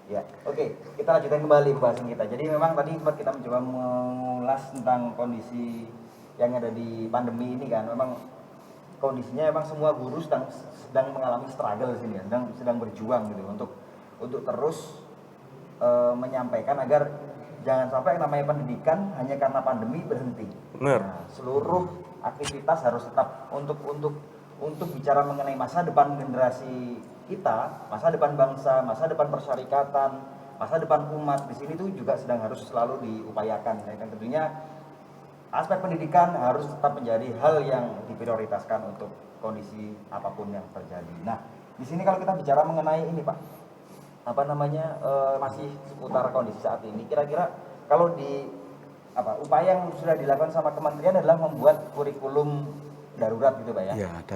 Ya, oke, kita lanjutkan kembali pembahasan kita. Jadi memang tadi sempat kita mencoba mengulas tentang kondisi yang ada di pandemi ini kan. Memang kondisinya memang semua guru sedang mengalami struggle di sini, sedang berjuang gitu untuk terus menyampaikan agar jangan sampai yang namanya pendidikan hanya karena pandemi berhenti. Benar. Nah, seluruh aktivitas harus tetap untuk bicara mengenai masa depan generasi kita, masa depan bangsa, masa depan persyarikatan, masa depan umat di sini tuh juga sedang harus selalu diupayakan. Dan tentunya aspek pendidikan harus tetap menjadi hal yang diprioritaskan untuk kondisi apapun yang terjadi. Nah, di sini kalau kita bicara mengenai ini Pak, masih seputar kondisi saat ini, kira-kira kalau upaya yang sudah dilakukan sama kementerian adalah membuat kurikulum darurat gitu Pak ya? Ya, ada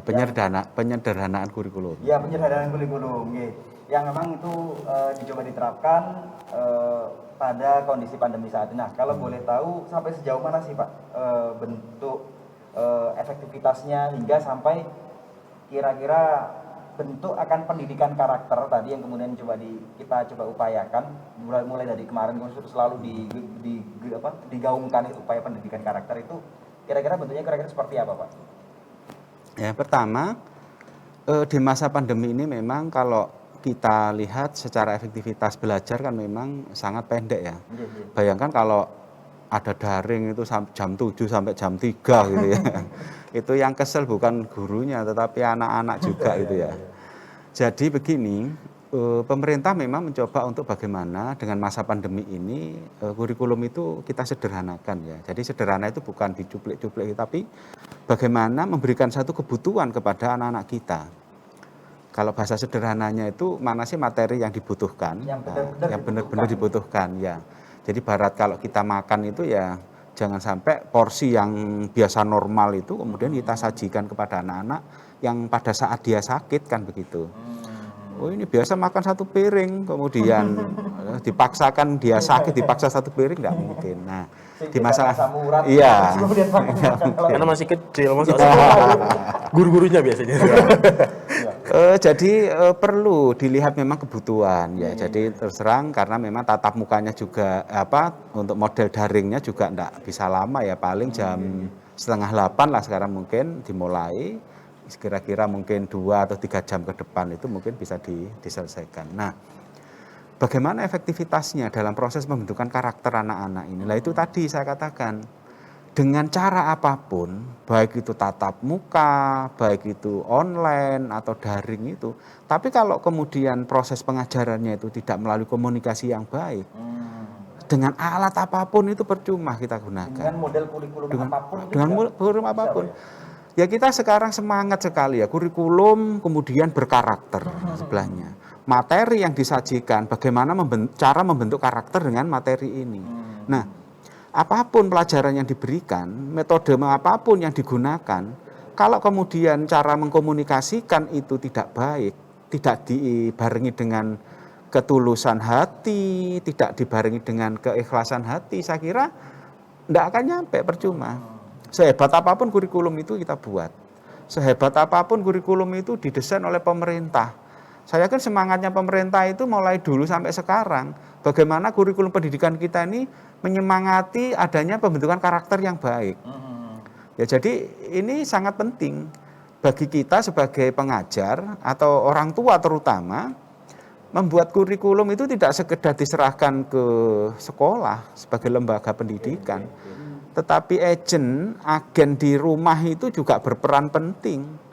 penyederhanaan kurikulum. Ya, penyederhanaan kurikulum, yang memang itu dicoba diterapkan pada kondisi pandemi saat ini. Nah, kalau boleh tahu sampai sejauh mana sih Pak bentuk efektivitasnya hingga sampai kira-kira bentuk akan pendidikan karakter tadi yang kemudian kita coba upayakan mulai dari kemarin selalu digaungkan itu upaya pendidikan karakter itu kira-kira bentuknya seperti apa Pak? Ya, pertama di masa pandemi ini memang kalau kita lihat secara efektivitas belajar kan memang sangat pendek ya. Bayangkan kalau ada daring itu jam 7 sampai jam 3 gitu ya. Itu yang kesel bukan gurunya tetapi anak-anak juga gitu ya. Jadi begini, pemerintah memang mencoba untuk bagaimana dengan masa pandemi ini kurikulum itu kita sederhanakan ya. Jadi sederhana itu bukan dicuplik-cuplik tapi bagaimana memberikan satu kebutuhan kepada anak-anak kita. Kalau bahasa sederhananya itu mana sih materi yang dibutuhkan, yang benar-benar dibutuhkan ya. Jadi barat kalau kita makan itu ya jangan sampai porsi yang biasa normal itu kemudian kita sajikan kepada anak-anak yang pada saat dia sakit kan begitu. Oh ini biasa makan satu piring kemudian dipaksakan dia sakit dipaksa satu piring nggak mungkin. Nah di masalah iya karena masih kecil guru-gurunya biasanya. Jadi perlu dilihat memang kebutuhan ya. Jadi terus terang karena memang tatap mukanya juga untuk model daringnya juga enggak bisa lama ya, paling jam 7:30 lah sekarang mungkin dimulai, kira-kira mungkin 2 atau 3 jam ke depan itu mungkin bisa diselesaikan. Nah, bagaimana efektivitasnya dalam proses pembentukan karakter anak-anak ini? Nah itu tadi saya katakan dengan cara apapun, baik itu tatap muka, baik itu online atau daring itu, tapi kalau kemudian proses pengajarannya itu tidak melalui komunikasi yang baik, dengan alat apapun itu percuma kita gunakan. Dengan model kurikulum apapun. Dengan kurikulum apapun. Ya kita sekarang semangat sekali ya, kurikulum kemudian berkarakter sebelahnya. Materi yang disajikan, bagaimana cara membentuk karakter dengan materi ini. Nah, apapun pelajaran yang diberikan, metode apapun yang digunakan, kalau kemudian cara mengkomunikasikan itu tidak baik, tidak dibarengi dengan ketulusan hati, tidak dibarengi dengan keikhlasan hati, saya kira tidak akan nyampe, percuma. Sehebat apapun kurikulum itu kita buat, sehebat apapun kurikulum itu didesain oleh pemerintah. Saya yakin semangatnya pemerintah itu mulai dulu sampai sekarang, bagaimana kurikulum pendidikan kita ini menyemangati adanya pembentukan karakter yang baik. Ya jadi ini sangat penting bagi kita sebagai pengajar atau orang tua terutama, membuat kurikulum itu tidak sekedar diserahkan ke sekolah sebagai lembaga pendidikan, tetapi agen di rumah itu juga berperan penting.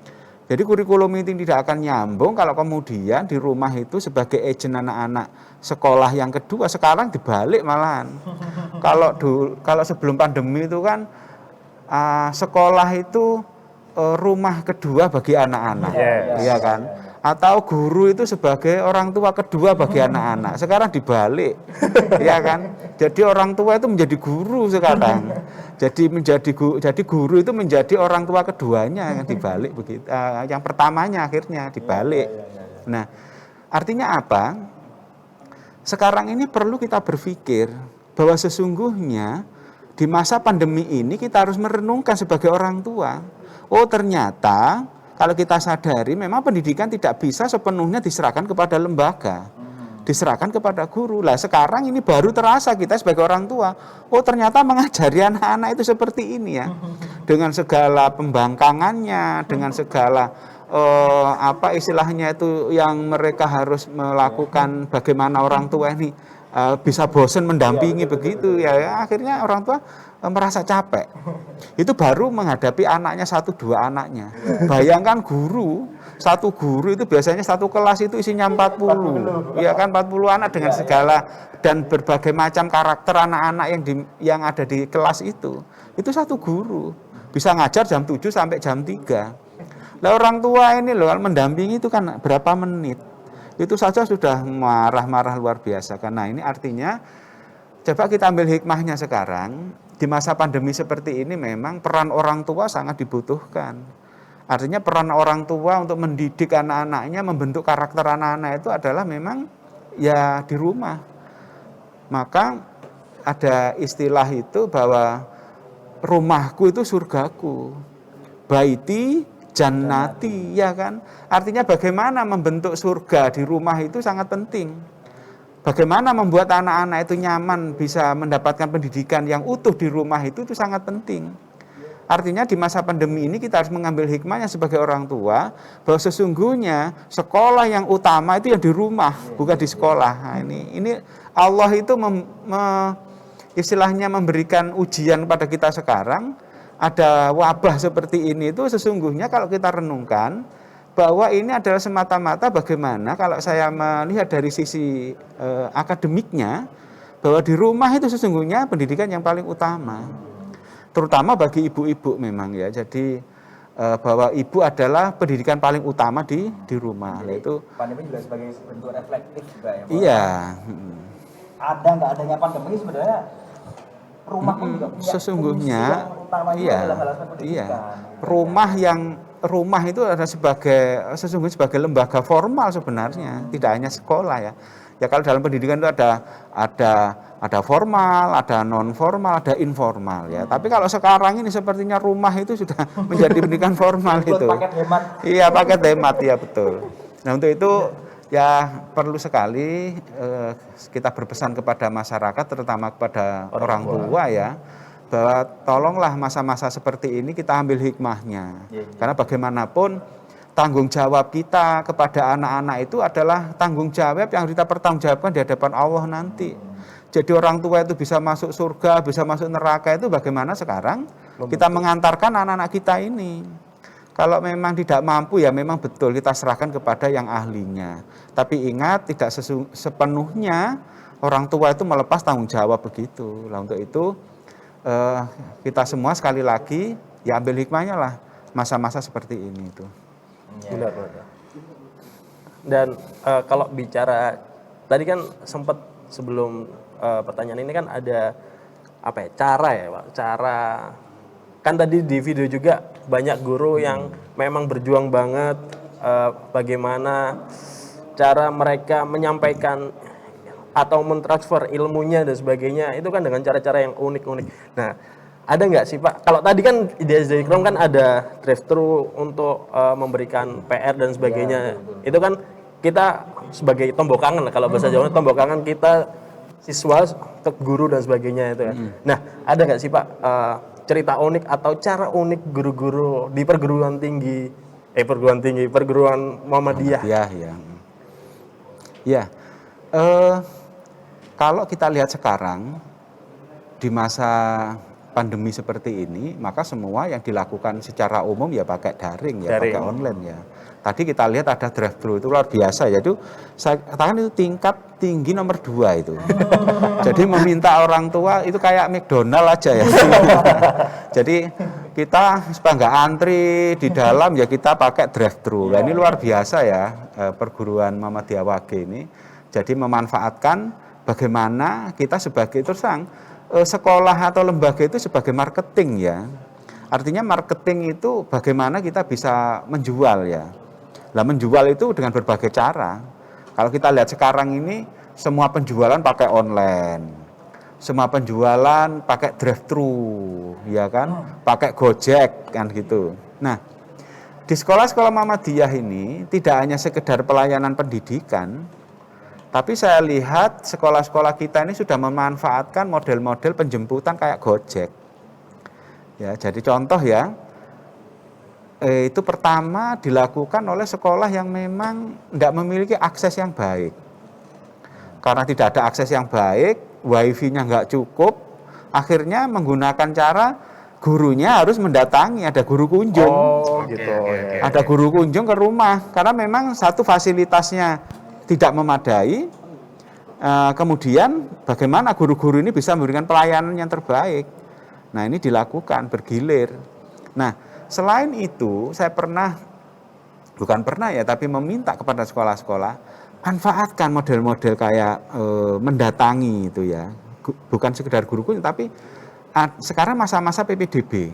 Jadi kurikulum ini tidak akan nyambung kalau kemudian di rumah itu sebagai agen anak-anak sekolah yang kedua, sekarang dibalik malahan. Kalau sebelum pandemi itu kan sekolah itu rumah kedua bagi anak-anak, iya kan? Atau guru itu sebagai orang tua kedua bagi anak-anak. Sekarang dibalik, ya kan? Jadi orang tua itu menjadi guru sekarang. Jadi guru itu menjadi orang tua keduanya, yang dibalik begitu. Yang pertamanya akhirnya dibalik. Nah, artinya apa? Sekarang ini perlu kita berpikir bahwa sesungguhnya di masa pandemi ini kita harus merenungkan sebagai orang tua. Oh, ternyata kalau kita sadari memang pendidikan tidak bisa sepenuhnya diserahkan kepada lembaga, diserahkan kepada guru. Lah sekarang ini baru terasa kita sebagai orang tua, oh ternyata mengajari anak-anak itu seperti ini ya, dengan segala pembangkangannya, dengan segala apa istilahnya itu yang mereka harus melakukan, bagaimana orang tua ini bisa bosan mendampingi begitu ya, akhirnya orang tua merasa capek. Itu baru menghadapi anaknya 1-2 anaknya. Bayangkan satu guru itu biasanya satu kelas itu isinya 40. Ya kan 40 anak dengan segala dan berbagai macam karakter anak-anak yang ada di kelas itu. Itu satu guru bisa ngajar jam 7 sampai jam 3. Lah orang tua ini loh mendampingi itu kan berapa menit. Itu saja sudah marah-marah luar biasa. Karena ini artinya coba kita ambil hikmahnya sekarang. Di masa pandemi seperti ini memang peran orang tua sangat dibutuhkan. Artinya peran orang tua untuk mendidik anak-anaknya, membentuk karakter anak-anak itu adalah memang ya di rumah. Maka ada istilah itu bahwa rumahku itu surgaku. Baiti jannati, ya kan? Artinya bagaimana membentuk surga di rumah itu sangat penting. Bagaimana membuat anak-anak itu nyaman, bisa mendapatkan pendidikan yang utuh di rumah itu sangat penting. Artinya di masa pandemi ini kita harus mengambil hikmahnya sebagai orang tua, bahwa sesungguhnya sekolah yang utama itu yang di rumah, bukan di sekolah. Nah, ini Allah itu istilahnya memberikan ujian pada kita sekarang. Ada wabah seperti ini itu sesungguhnya kalau kita renungkan, bahwa ini adalah semata-mata bagaimana kalau saya melihat dari sisi akademiknya, bahwa di rumah itu sesungguhnya pendidikan yang paling utama, terutama bagi ibu-ibu memang ya. Jadi bahwa ibu adalah pendidikan paling utama di rumah. Jadi, itu pandemi juga sebagai bentuk reflektif juga ya. Iya. Ada nggak adanya pandemi sebenarnya rumah pun juga punya sesungguhnya fungsi yang utama juga iya, adalah hal pendidikan. Rumah itu ada sesungguhnya sebagai lembaga formal sebenarnya, tidak hanya sekolah ya. Ya kalau dalam pendidikan itu ada formal, ada non formal, ada informal ya. Tapi kalau sekarang ini sepertinya rumah itu sudah menjadi pendidikan formal itu. Paket hemat. Iya, paket hemat ya, betul. Nah, untuk itu ya perlu sekali kita berpesan kepada masyarakat, terutama kepada orang tua ya, bahwa tolonglah masa-masa seperti ini kita ambil hikmahnya. Karena bagaimanapun tanggung jawab kita kepada anak-anak itu adalah tanggung jawab yang kita pertanggungjawabkan di hadapan Allah nanti. Jadi orang tua itu bisa masuk surga, bisa masuk neraka itu bagaimana sekarang kita mengantarkan anak-anak kita ini. Kalau memang tidak mampu ya memang betul kita serahkan kepada yang ahlinya. Tapi ingat tidak sepenuhnya orang tua itu melepas tanggung jawab begitu. Nah untuk itu kita semua sekali lagi ya ambil hikmahnya lah masa-masa seperti ini itu. Benar. Dan kalau bicara tadi kan sempat sebelum pertanyaan ini kan ada apa ya, cara ya Pak, cara kan tadi di video juga banyak guru yang memang berjuang banget bagaimana cara mereka menyampaikan atau mentransfer ilmunya dan sebagainya itu kan dengan cara-cara yang unik-unik. Nah, ada nggak sih Pak? Kalau tadi kan di SD Ikrom kan ada drive-thru untuk memberikan PR dan sebagainya. Itu kan kita sebagai tombok kangen, kalau bahasa Jawa tombok kangen kita siswa ke guru dan sebagainya itu ya. Nah, ada nggak sih Pak cerita unik atau cara unik guru-guru di perguruan Muhammadiyah? Ya. Kalau kita lihat sekarang di masa pandemi seperti ini, maka semua yang dilakukan secara umum ya pakai daring ya, pakai online ya. Tadi kita lihat ada drive-thru, itu luar biasa ya. Itu saya katakan itu tingkat tinggi nomor 2 itu. Jadi meminta orang tua itu kayak McDonald aja ya. Jadi kita supaya nggak antri di dalam ya kita pakai drive-thru. Nah, ini luar biasa ya perguruan Muhammadiyah Wage ini. Jadi memanfaatkan bagaimana kita sebagai sekolah atau lembaga itu sebagai marketing ya. Artinya marketing itu bagaimana kita bisa menjual ya. Nah, menjual itu dengan berbagai cara. Kalau kita lihat sekarang ini semua penjualan pakai online. Semua penjualan pakai drive-thru, ya kan? Pakai Gojek kan gitu. Nah, di sekolah-sekolah Muhammadiyah ini tidak hanya sekedar pelayanan pendidikan, tapi saya lihat sekolah-sekolah kita ini sudah memanfaatkan model-model penjemputan kayak Gojek. Ya, jadi contoh ya, itu pertama dilakukan oleh sekolah yang memang tidak memiliki akses yang baik. Karena tidak ada akses yang baik, wifi-nya nggak cukup, akhirnya menggunakan cara gurunya harus mendatangi, ada guru kunjung. Oh, gitu. Ada guru kunjung ke rumah, karena memang satu fasilitasnya tidak memadai, kemudian bagaimana guru-guru ini bisa memberikan pelayanan yang terbaik. Nah, ini dilakukan bergilir. Nah, selain itu, saya tapi meminta kepada sekolah-sekolah, manfaatkan model-model kayak mendatangi itu ya. Bukan sekedar guru kunjung, tapi sekarang masa-masa PPDB.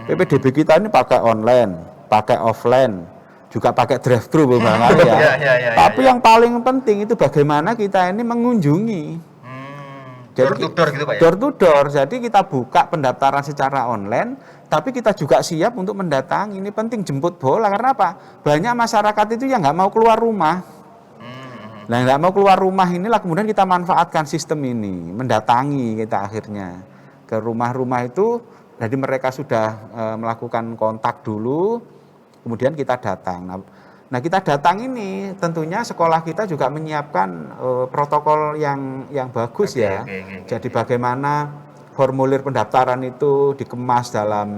PPDB kita ini pakai online, pakai offline, juga pakai drive-thru beberapa ya. Tapi yang paling penting itu bagaimana kita ini mengunjungi. Jadi door to door gitu Pak ya? Door to door, jadi kita buka pendaftaran secara online, tapi kita juga siap untuk mendatangi. Ini penting jemput bola, karena apa? Banyak masyarakat itu yang nggak mau keluar rumah. Nah, nggak mau keluar rumah inilah kemudian kita manfaatkan sistem ini, mendatangi kita akhirnya ke rumah-rumah itu. Jadi mereka sudah melakukan kontak dulu, kemudian kita datang. Nah, kita datang ini tentunya sekolah kita juga menyiapkan protokol yang bagus ya. Jadi bagaimana formulir pendaftaran itu dikemas dalam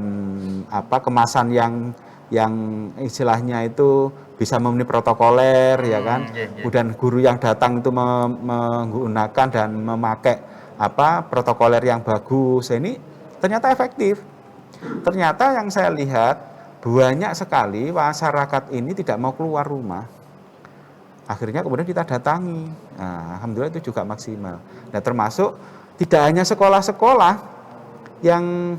kemasan yang istilahnya itu bisa memenuhi protokoler ya kan. Kemudian guru yang datang itu menggunakan dan memakai protokoler yang bagus. Ini ternyata efektif. Ternyata yang saya lihat banyak sekali masyarakat ini tidak mau keluar rumah. Akhirnya kemudian kita datangi. Nah, alhamdulillah itu juga maksimal. Nah, termasuk tidak hanya sekolah-sekolah yang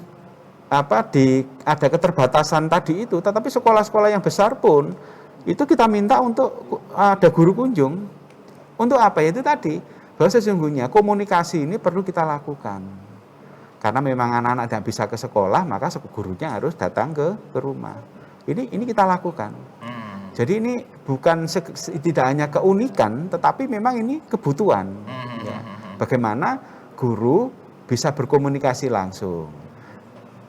ada keterbatasan tadi itu, tetapi sekolah-sekolah yang besar pun itu kita minta untuk ada guru kunjung. Untuk apa? Itu tadi bahwa sesungguhnya komunikasi ini perlu kita lakukan. Karena memang anak-anak tidak bisa ke sekolah, maka gurunya harus datang ke rumah. Ini kita lakukan. Jadi ini bukan tidak hanya keunikan, tetapi memang ini kebutuhan. Ya. Bagaimana guru bisa berkomunikasi langsung.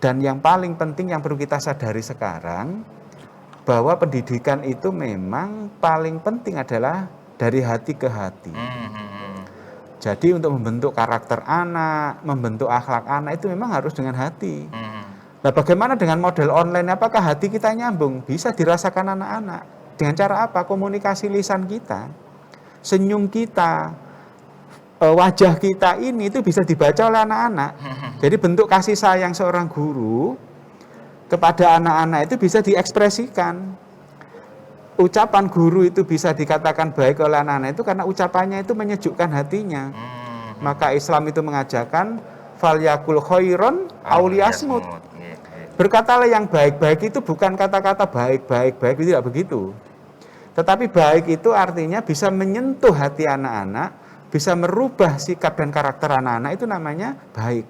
Dan yang paling penting yang perlu kita sadari sekarang, bahwa pendidikan itu memang paling penting adalah dari hati ke hati. Jadi untuk membentuk karakter anak, membentuk akhlak anak itu memang harus dengan hati. Nah, bagaimana dengan model online? Apakah hati kita nyambung? Bisa dirasakan anak-anak. Dengan cara apa? Komunikasi lisan kita, senyum kita, wajah kita ini itu bisa dibaca oleh anak-anak. Jadi bentuk kasih sayang seorang guru kepada anak-anak itu bisa diekspresikan. Ucapan guru itu bisa dikatakan baik oleh anak-anak itu karena ucapannya itu menyejukkan hatinya. Maka Islam itu mengajarkan falyakul khairon aw liyasmut. Berkatalah yang baik-baik itu bukan kata-kata baik-baik itu tidak begitu. Tetapi baik itu artinya bisa menyentuh hati anak-anak, bisa merubah sikap dan karakter anak-anak, itu namanya baik.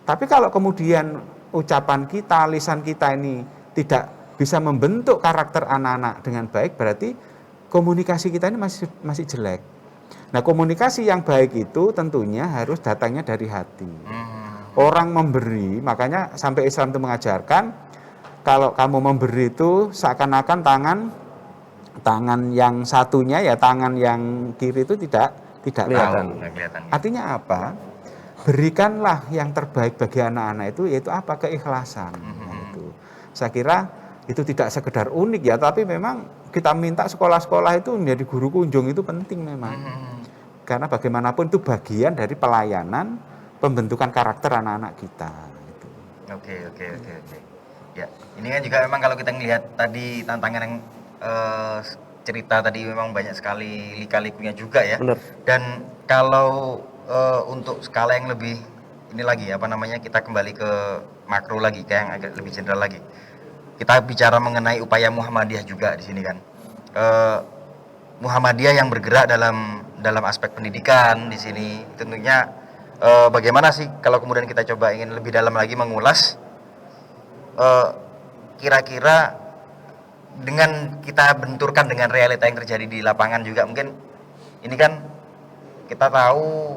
Tapi kalau kemudian ucapan kita, lisan kita ini tidak bisa membentuk karakter anak-anak dengan baik, berarti komunikasi kita ini masih jelek. Nah, komunikasi yang baik itu tentunya harus datangnya dari hati. Orang memberi, makanya sampai Islam itu mengajarkan kalau kamu memberi itu seakan-akan tangan yang satunya ya tangan yang kiri itu tidak kelihatan. Artinya apa? Berikanlah yang terbaik bagi anak-anak itu, yaitu apa? Keikhlasan. Nah, itu. Saya kira itu tidak sekedar unik ya, tapi memang kita minta sekolah-sekolah itu menjadi guru kunjung itu penting memang. Karena bagaimanapun itu bagian dari pelayanan pembentukan karakter anak-anak kita. Gitu. Oke. Ya, ini kan juga memang kalau kita ngelihat tadi tantangan yang cerita tadi memang banyak sekali lika-likunya juga ya. Benar. Dan kalau untuk skala yang lebih ini lagi apa namanya, kita kembali ke makro lagi, kayak yang agak lebih general lagi. Kita bicara mengenai upaya Muhammadiyah juga di sini kan. Muhammadiyah yang bergerak dalam aspek pendidikan di sini, tentunya bagaimana sih kalau kemudian kita coba ingin lebih dalam lagi mengulas, kira-kira dengan kita benturkan dengan realita yang terjadi di lapangan juga, mungkin ini kan kita tahu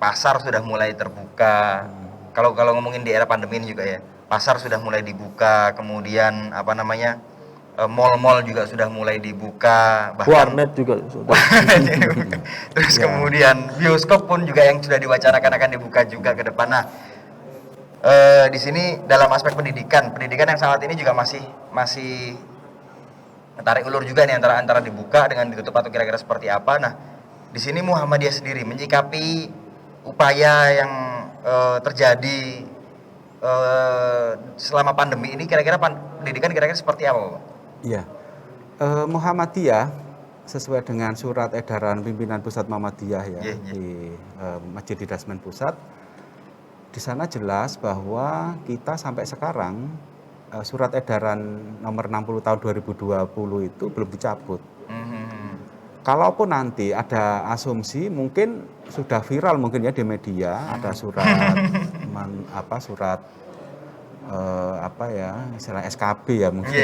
pasar sudah mulai terbuka. Kalau ngomongin di era pandemi ini juga ya, pasar sudah mulai dibuka, kemudian apa namanya, mall-mall juga sudah mulai dibuka, bahkan Warnet juga sudah. terus kemudian bioskop pun juga yang sudah diwacanakan akan dibuka juga ke depan. Nah, di sini dalam aspek pendidikan yang saat ini juga masih tarik ulur juga nih antara dibuka dengan ditutup atau kira-kira seperti apa. Nah, di sini Muhammadiyah sendiri menyikapi upaya yang terjadi selama pandemi ini, kira-kira pendidikan kira-kira seperti apa, Pak? Iya, Muhammadiyah sesuai dengan surat edaran pimpinan pusat Muhammadiyah ya, di Masjid di Dasmen Pusat. Di sana jelas bahwa kita sampai sekarang surat edaran nomor 60 tahun 2020 itu belum dicabut. Kalaupun nanti ada asumsi, mungkin sudah viral mungkin ya di media, ada surat istilah SKB ya mungkin.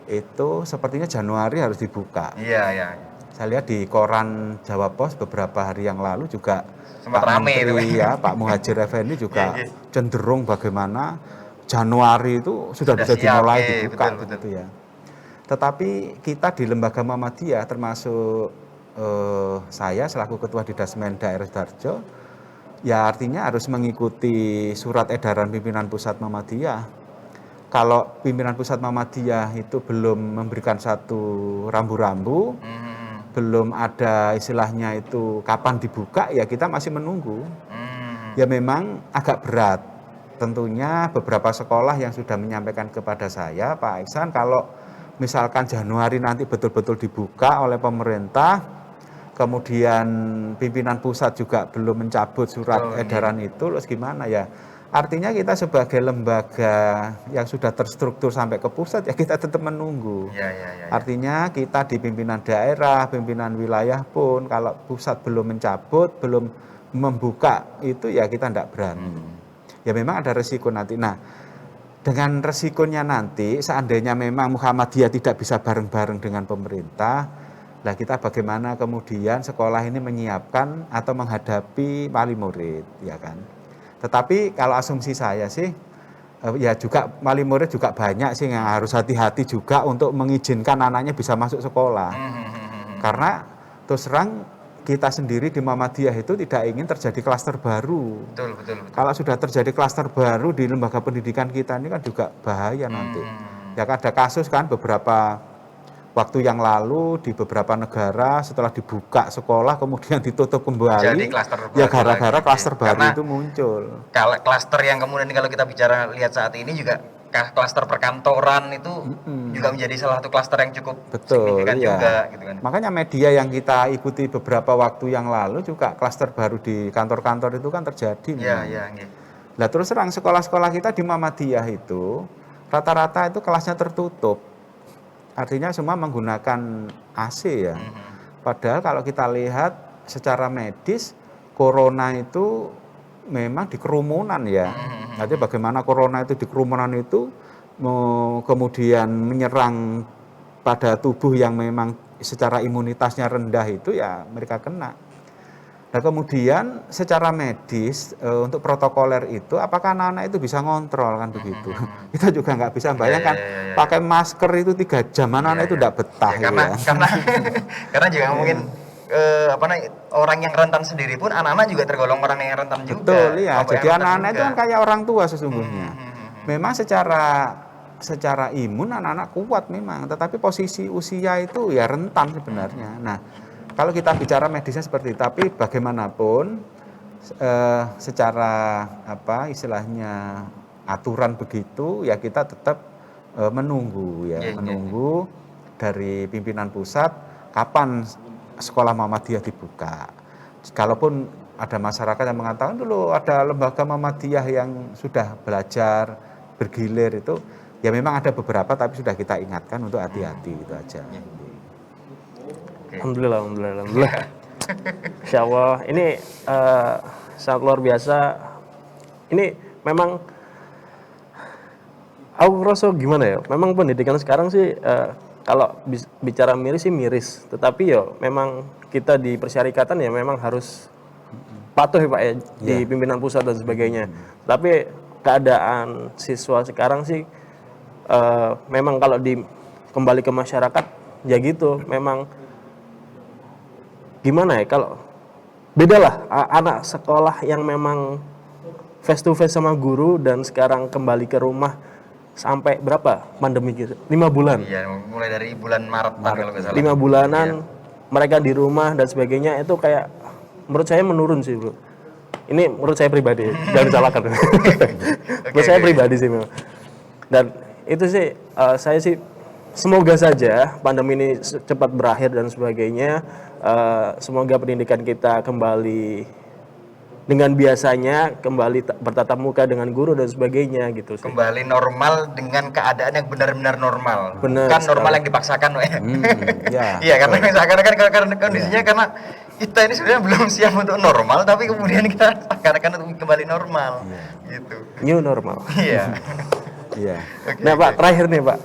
Itu sepertinya Januari harus dibuka. Iya. Saya lihat di koran Jawa Pos beberapa hari yang lalu juga Sempat Pak rame Menteri itu. ya, Pak Muhadjir Effendi juga cenderung bagaimana Januari itu sudah bisa siap, dimulai dibuka betul. gitu ya. Tetapi kita di Lembaga Muhammadiyah termasuk saya selaku Ketua Didasmen Daerah Sidoarjo, ya artinya harus mengikuti surat edaran pimpinan pusat Muhammadiyah. Kalau pimpinan pusat Muhammadiyah itu belum memberikan satu rambu-rambu, belum ada istilahnya itu kapan dibuka, ya kita masih menunggu. Ya memang agak berat. Tentunya beberapa sekolah yang sudah menyampaikan kepada saya, Pak Iksan, kalau misalkan Januari nanti betul-betul dibuka oleh pemerintah, kemudian pimpinan pusat juga belum mencabut surat edaran itu, terus gimana ya? Artinya kita sebagai lembaga yang sudah terstruktur sampai ke pusat, ya kita tetap menunggu. Ya. Artinya kita di pimpinan daerah, pimpinan wilayah pun, kalau pusat belum mencabut, belum membuka itu, ya kita tidak berani. Ya memang ada resiko nanti. Nah, dengan resikonya nanti, seandainya memang Muhammadiyah tidak bisa bareng-bareng dengan pemerintah, lah kita bagaimana kemudian sekolah ini menyiapkan atau menghadapi wali murid, ya kan? Tetapi kalau asumsi saya sih, ya juga wali murid juga banyak sih yang harus hati-hati juga untuk mengizinkan anaknya bisa masuk sekolah. Karena terus terang kita sendiri di Muhammadiyah itu tidak ingin terjadi klaster baru. Betul. Kalau sudah terjadi klaster baru di lembaga pendidikan kita ini kan juga bahaya nanti. Ya ada kasus kan beberapa waktu yang lalu di beberapa negara setelah dibuka sekolah kemudian ditutup kembali. Jadi klaster baru ya gara-gara lagi. klaster baru Karena itu muncul. Kalau klaster yang kemudian kalau kita bicara lihat saat ini juga klaster perkantoran itu juga menjadi salah satu klaster yang cukup signifikan juga gitu kan. Makanya media yang kita ikuti beberapa waktu yang lalu juga klaster baru di kantor-kantor itu kan terjadi. Iya. Nah terus terang sekolah-sekolah kita di Muhammadiyah itu rata-rata itu kelasnya tertutup. Artinya semua menggunakan AC ya. Padahal kalau kita lihat secara medis corona itu memang di kerumunan ya. Jadi bagaimana corona itu di kerumunan itu kemudian menyerang pada tubuh yang memang secara imunitasnya rendah itu ya mereka kena. Nah kemudian secara medis untuk protokoler itu apakah anak-anak itu bisa ngontrol kan begitu. Kita juga nggak bisa bayangkan pakai masker itu 3 jam anak-anak itu tidak betah ya, karena juga mungkin orang yang rentan sendiri pun anak-anak juga tergolong orang yang rentan juga. Betul ya. Jadi anak-anak itu kan kayak orang tua sesungguhnya. Memang secara secara imun anak-anak kuat memang, tetapi posisi usia itu ya rentan sebenarnya. Nah, kalau kita bicara medisnya seperti itu, tapi bagaimanapun secara apa istilahnya aturan begitu ya kita tetap menunggu ya, menunggu dari pimpinan pusat kapan sekolah Muhammadiyah dibuka. Kalaupun ada masyarakat yang mengatakan dulu ada lembaga Muhammadiyah yang sudah belajar bergilir itu, ya memang ada beberapa tapi sudah kita ingatkan untuk hati-hati itu aja. Alhamdulillah. Insya Allah ini sangat luar biasa. Ini memang aku rasa gimana ya? Memang pendidikan sekarang sih kalau bicara miris sih miris, tetapi ya memang kita di persyarikatan ya memang harus patuh ya Pak ya di pimpinan pusat dan sebagainya. Tapi keadaan siswa sekarang sih memang kalau kembali ke masyarakat ya gitu, memang gimana ya, kalau beda lah anak sekolah yang memang face to face sama guru dan sekarang kembali ke rumah sampai berapa pandemi gitu, 5 bulan. Iya, mulai dari bulan Maret kalau nggak salah. 5 bulanan mereka di rumah dan sebagainya, itu kayak menurut saya menurun sih bro. Ini menurut saya pribadi, jangan disalahkan. Menurut saya pribadi sih memang. Dan itu sih saya sih semoga saja pandemi ini cepat berakhir dan sebagainya. Semoga pendidikan kita kembali dengan biasanya, kembali bertatap muka dengan guru dan sebagainya gitu sih. Kembali normal dengan keadaan yang benar-benar normal. Benar Bukan sekali. normal yang dipaksakan. Ya, Iya, karena karena kondisinya karena kita ini sebenarnya belum siap untuk normal, tapi kemudian kita seakan-akan untuk kembali normal gitu. New normal. Iya. Iya. Nah Pak, terakhir nih Pak,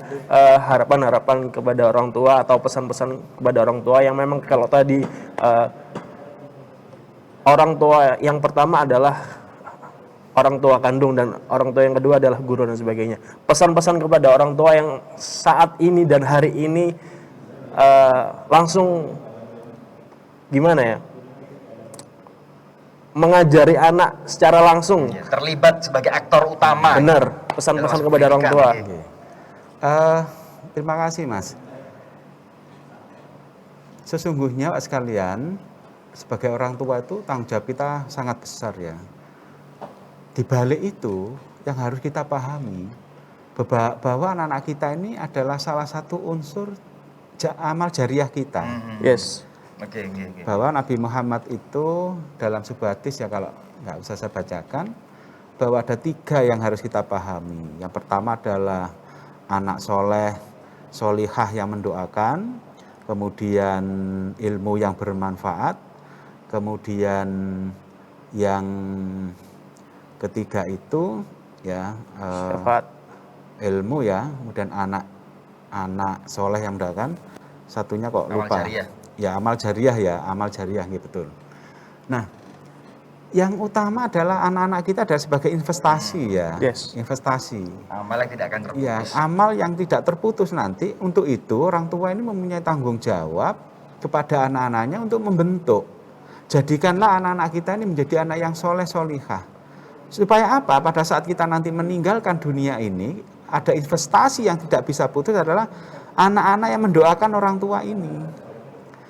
harapan-harapan kepada orang tua atau pesan-pesan kepada orang tua yang memang kalau tadi orang tua yang pertama adalah orang tua kandung dan orang tua yang kedua adalah guru dan sebagainya. Pesan-pesan kepada orang tua yang saat ini dan hari ini langsung gimana ya, mengajari anak secara langsung. Ya, terlibat sebagai aktor utama. Benar, pesan-pesan kepada orang tua. Terima kasih Mas. Sesungguhnya Pak sekalian, sebagai orang tua itu tanggung jawab kita sangat besar ya. Di balik itu yang harus kita pahami bahwa anak-anak kita ini adalah salah satu unsur amal jariah kita. Yes. Oke. Bahwa Nabi Muhammad itu dalam sebuah hadis ya, kalau nggak usah saya bacakan, bahwa ada 3 yang harus kita pahami. Yang pertama adalah anak soleh, solihah yang mendoakan, kemudian ilmu yang bermanfaat, kemudian yang ketiga itu ya ilmu ya, kemudian anak soleh yang mendoakan, satunya kok lupa. Ya amal jariah gitu, betul. Nah, yang utama adalah anak-anak kita adalah sebagai investasi ya. Yes. Investasi. Amal yang tidak akan terputus. Ya, amal yang tidak terputus nanti. Untuk itu orang tua ini mempunyai tanggung jawab kepada anak-anaknya untuk membentuk. Jadikanlah anak-anak kita ini menjadi anak yang soleh solihah. Supaya apa? Pada saat kita nanti meninggalkan dunia ini, ada investasi yang tidak bisa putus adalah anak-anak yang mendoakan orang tua ini.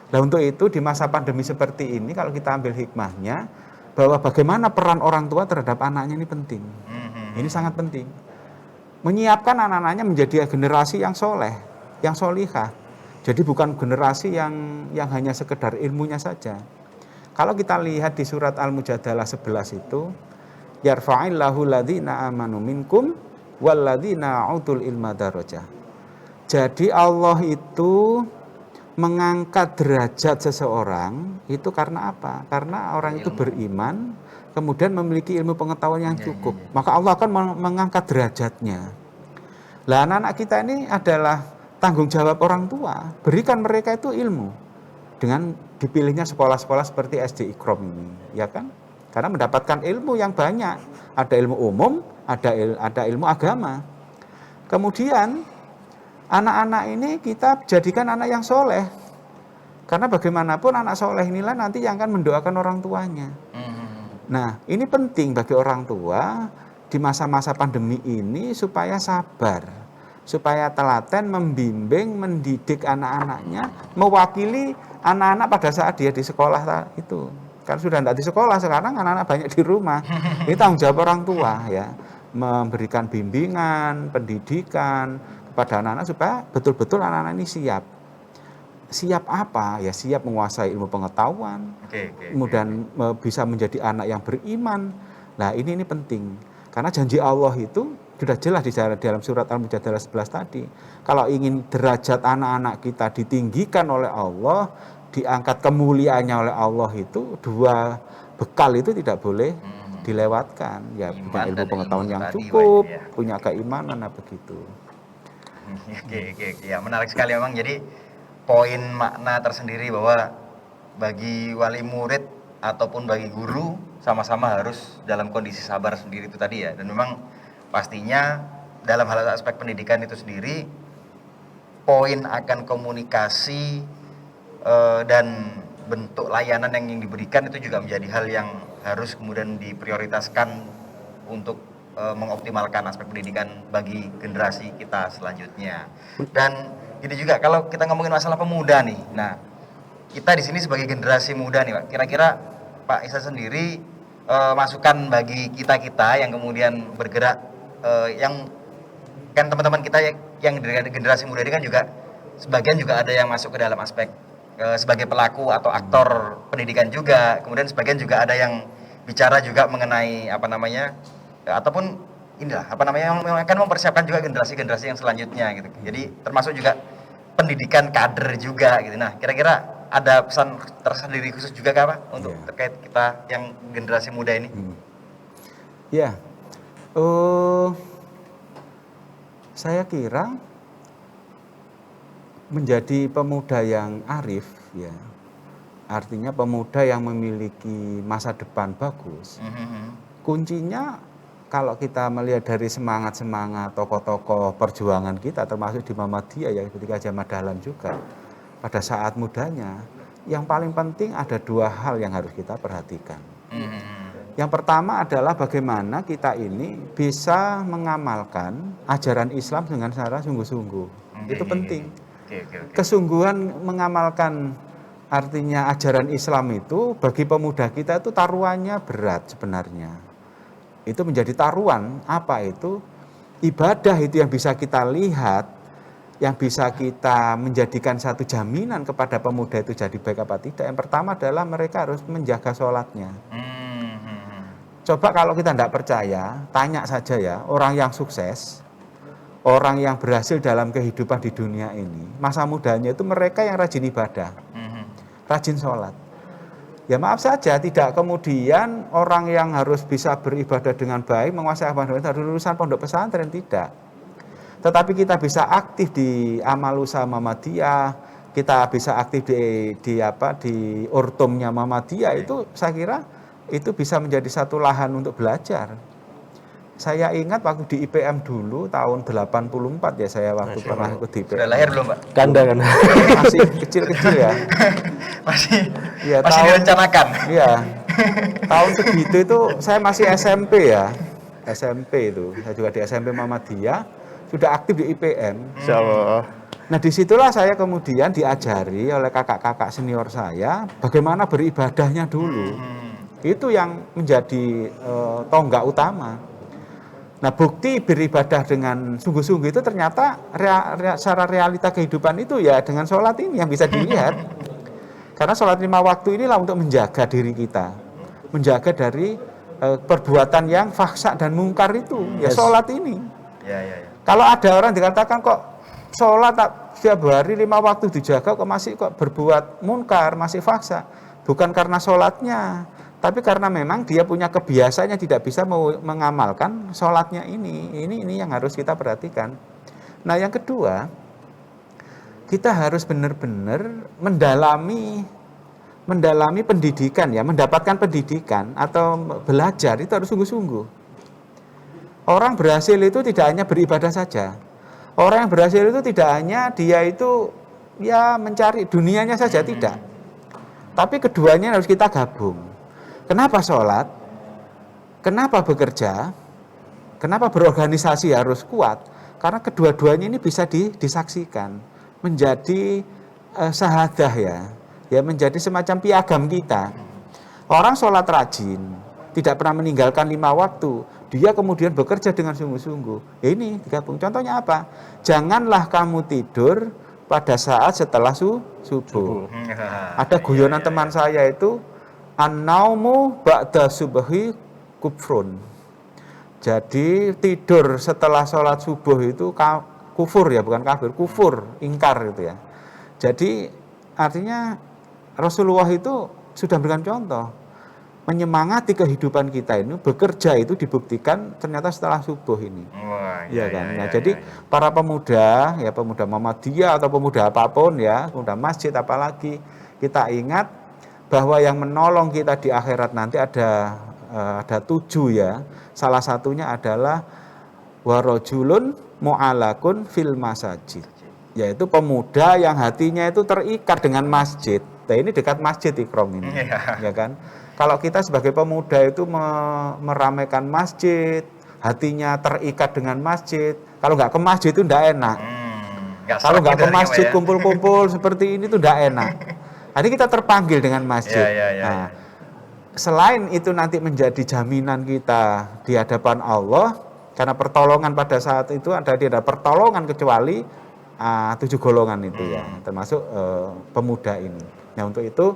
Nah untuk itu di masa pandemi seperti ini kalau kita ambil hikmahnya bahwa bagaimana peran orang tua terhadap anaknya ini penting. Ini sangat penting. Menyiapkan anak-anaknya menjadi generasi yang soleh, yang solihah. Jadi bukan generasi yang hanya sekedar ilmunya saja. Kalau kita lihat di surat Al-Mujadalah 11 itu, yarfa'illahu ladzina amanu minkum walladzina utul ilma darajah. Jadi Allah itu mengangkat derajat seseorang itu karena apa? Karena orang itu beriman, kemudian memiliki ilmu pengetahuan yang cukup. Maka Allah akan mengangkat derajatnya. Lah anak-anak kita ini adalah tanggung jawab orang tua. Berikan mereka itu ilmu dengan dipilihnya sekolah-sekolah seperti SD Ikrom ini, ya kan? Karena mendapatkan ilmu yang banyak. Ada ilmu umum, ada ilmu agama. Kemudian anak-anak ini kita jadikan anak yang soleh. Karena bagaimanapun anak soleh inilah nanti yang akan mendoakan orang tuanya. Nah ini penting bagi orang tua di masa-masa pandemi ini supaya sabar. supaya telaten membimbing, mendidik anak-anaknya, mewakili anak-anak pada saat dia di sekolah itu. Karena sudah tidak di sekolah, sekarang anak-anak banyak di rumah. Ini tanggung jawab orang tua ya, memberikan bimbingan, pendidikan kepada anak-anak supaya betul-betul anak-anak ini siap. Siap apa? Ya siap menguasai ilmu pengetahuan, kemudian bisa menjadi anak yang beriman. Nah ini penting, karena janji Allah itu sudah jelas di dalam surat Al-Mujadalah 11 tadi. Kalau ingin derajat anak-anak kita ditinggikan oleh Allah, diangkat kemuliaannya oleh Allah, itu dua bekal itu tidak boleh dilewatkan. Ya punya ilmu pengetahuan yang cukup, punya keimanan, begitu. Oke. Ya menarik sekali memang. Jadi poin makna tersendiri bahwa bagi wali murid ataupun bagi guru sama-sama harus dalam kondisi sabar sendiri itu tadi ya. Dan memang pastinya dalam hal aspek pendidikan itu sendiri, poin akan komunikasi dan bentuk layanan yang diberikan itu juga menjadi hal yang harus kemudian diprioritaskan untuk mengoptimalkan aspek pendidikan bagi generasi kita selanjutnya. Dan ini juga kalau kita ngomongin masalah pemuda nih, nah kita di sini sebagai generasi muda nih Pak, kira-kira Pak Isa sendiri masukan bagi kita yang kemudian bergerak, yang kan teman-teman kita yang dari generasi muda ini kan juga sebagian juga ada yang masuk ke dalam aspek sebagai pelaku atau aktor pendidikan juga, kemudian sebagian juga ada yang bicara juga mengenai ataupun inilah yang akan mempersiapkan juga generasi-generasi yang selanjutnya gitu. Jadi termasuk juga pendidikan kader juga gitu. Nah, kira-kira ada pesan tersendiri khusus juga kah Pak untuk terkait kita yang generasi muda ini? Ya, saya kira menjadi pemuda yang arif, ya, artinya pemuda yang memiliki masa depan bagus. Kuncinya kalau kita melihat dari semangat-semangat tokoh-tokoh perjuangan kita, termasuk di Muhammadiyah ya, ketika zaman Dahlan juga, pada saat mudanya, yang paling penting ada dua hal yang harus kita perhatikan. Yang pertama adalah bagaimana kita ini bisa mengamalkan ajaran Islam dengan secara sungguh-sungguh. Itu penting. Kesungguhan mengamalkan artinya ajaran Islam itu bagi pemuda kita itu taruhannya berat sebenarnya. Itu menjadi taruhan, apa itu? Ibadah itu yang bisa kita lihat, yang bisa kita menjadikan satu jaminan kepada pemuda itu jadi baik apa tidak. Yang pertama adalah mereka harus menjaga sholatnya. Coba kalau kita tidak percaya, tanya saja ya, orang yang sukses, orang yang berhasil dalam kehidupan di dunia ini, masa mudanya itu mereka yang rajin ibadah, rajin sholat. Ya maaf saja, tidak kemudian orang yang harus bisa beribadah dengan baik, menguasai agama harus lulusan pondok pesantren, tidak. Tetapi kita bisa aktif di Amal Usaha Muhammadiyah, kita bisa aktif di ortomnya Muhammadiyah, itu saya kira itu bisa menjadi satu lahan untuk belajar. Saya ingat waktu di IPM dulu tahun 84 ya, saya waktu pernah ikut di IPM. Sudah lahir belum Pak? Kanda. Masih kecil-kecil ya. masih tahun, direncanakan. Iya. Tahun segitu itu saya masih SMP ya. SMP itu. Saya juga di SMP Muhammadiyah, sudah aktif di IPM. Insyaallah. Nah disitulah saya kemudian diajari oleh kakak-kakak senior saya bagaimana beribadahnya dulu. Itu yang menjadi tonggak utama. Nah bukti beribadah dengan sungguh-sungguh itu ternyata secara realita kehidupan itu ya dengan sholat ini yang bisa dilihat. Karena sholat 5 waktu inilah untuk menjaga diri kita, menjaga dari perbuatan yang fahsya dan mungkar itu, ya sholat ini. Kalau ada orang dikatakan kok sholat setiap hari 5 waktu dijaga kok masih berbuat mungkar, masih fahsya, bukan karena sholatnya, tapi karena memang dia punya kebiasaan yang tidak bisa mengamalkan sholatnya ini yang harus kita perhatikan. Nah yang kedua, kita harus benar-benar mendalami pendidikan ya, mendapatkan pendidikan atau belajar itu harus sungguh-sungguh. Orang berhasil itu tidak hanya beribadah saja. Orang yang berhasil itu tidak hanya dia itu ya mencari dunianya saja, tidak. Tapi keduanya harus kita gabung. Kenapa sholat? Kenapa bekerja? Kenapa berorganisasi harus kuat? Karena kedua-duanya ini bisa disaksikan menjadi syahadah ya menjadi semacam piagam kita. Orang sholat rajin, tidak pernah meninggalkan 5 waktu, dia kemudian bekerja dengan sungguh-sungguh. Ya ini digabung. Contohnya apa? Janganlah kamu tidur pada saat setelah subuh. Ada guyonan teman saya itu, an-naumu ba'da subhi kufrun. Jadi tidur setelah sholat subuh itu kufur ya, bukan kafir, kufur, ingkar gitu ya. Jadi artinya Rasulullah itu sudah memberikan contoh, menyemangati kehidupan kita ini, bekerja itu dibuktikan ternyata setelah subuh ini. Ya kan. Nah, jadi para pemuda, ya pemuda Muhammadiyah atau pemuda apapun ya, pemuda masjid apalagi, kita ingat bahwa yang menolong kita di akhirat nanti ada 7 ya. Salah satunya adalah warajulun mu'alakun fil masajid, yaitu pemuda yang hatinya itu terikat dengan masjid. Nah, ini dekat masjid Ikrom ini, ya kan? Kalau kita sebagai pemuda itu meramaikan masjid, hatinya terikat dengan masjid. Kalau nggak ke masjid itu nggak enak. Kalau nggak ke masjid kumpul-kumpul seperti ini tuh nggak enak. Jadi kita terpanggil dengan masjid. Nah, selain itu nanti menjadi jaminan kita di hadapan Allah. Karena pertolongan pada saat itu ada pertolongan kecuali 7 golongan itu ya, termasuk pemuda ini. Nah untuk itu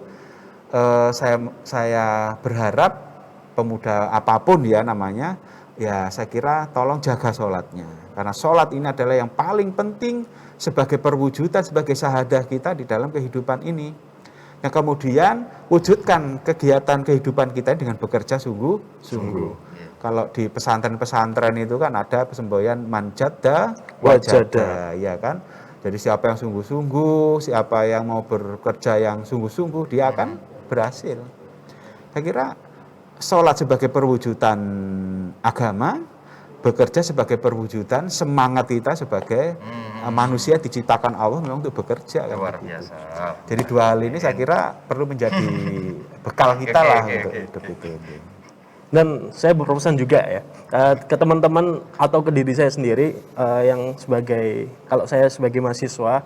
saya berharap pemuda apapun ya namanya, ya saya kira tolong jaga sholatnya. Karena sholat ini adalah yang paling penting sebagai perwujudan, sebagai syahadah kita di dalam kehidupan ini. Nah kemudian wujudkan kegiatan kehidupan kita dengan bekerja sungguh-sungguh. Kalau di pesantren-pesantren itu kan ada semboyan manjada wajada, ya kan? Jadi siapa yang sungguh-sungguh, siapa yang mau bekerja yang sungguh-sungguh, dia akan berhasil. Saya kira sholat sebagai perwujudan agama, bekerja sebagai perwujudan semangat kita sebagai manusia diciptakan Allah memang untuk bekerja. Luar biasa. Jadi 2 hal ini saya kira perlu menjadi bekal kita lah untuk hidup itu. Dan saya berpesan juga ya ke teman-teman atau ke diri saya sendiri yang sebagai, kalau saya sebagai mahasiswa,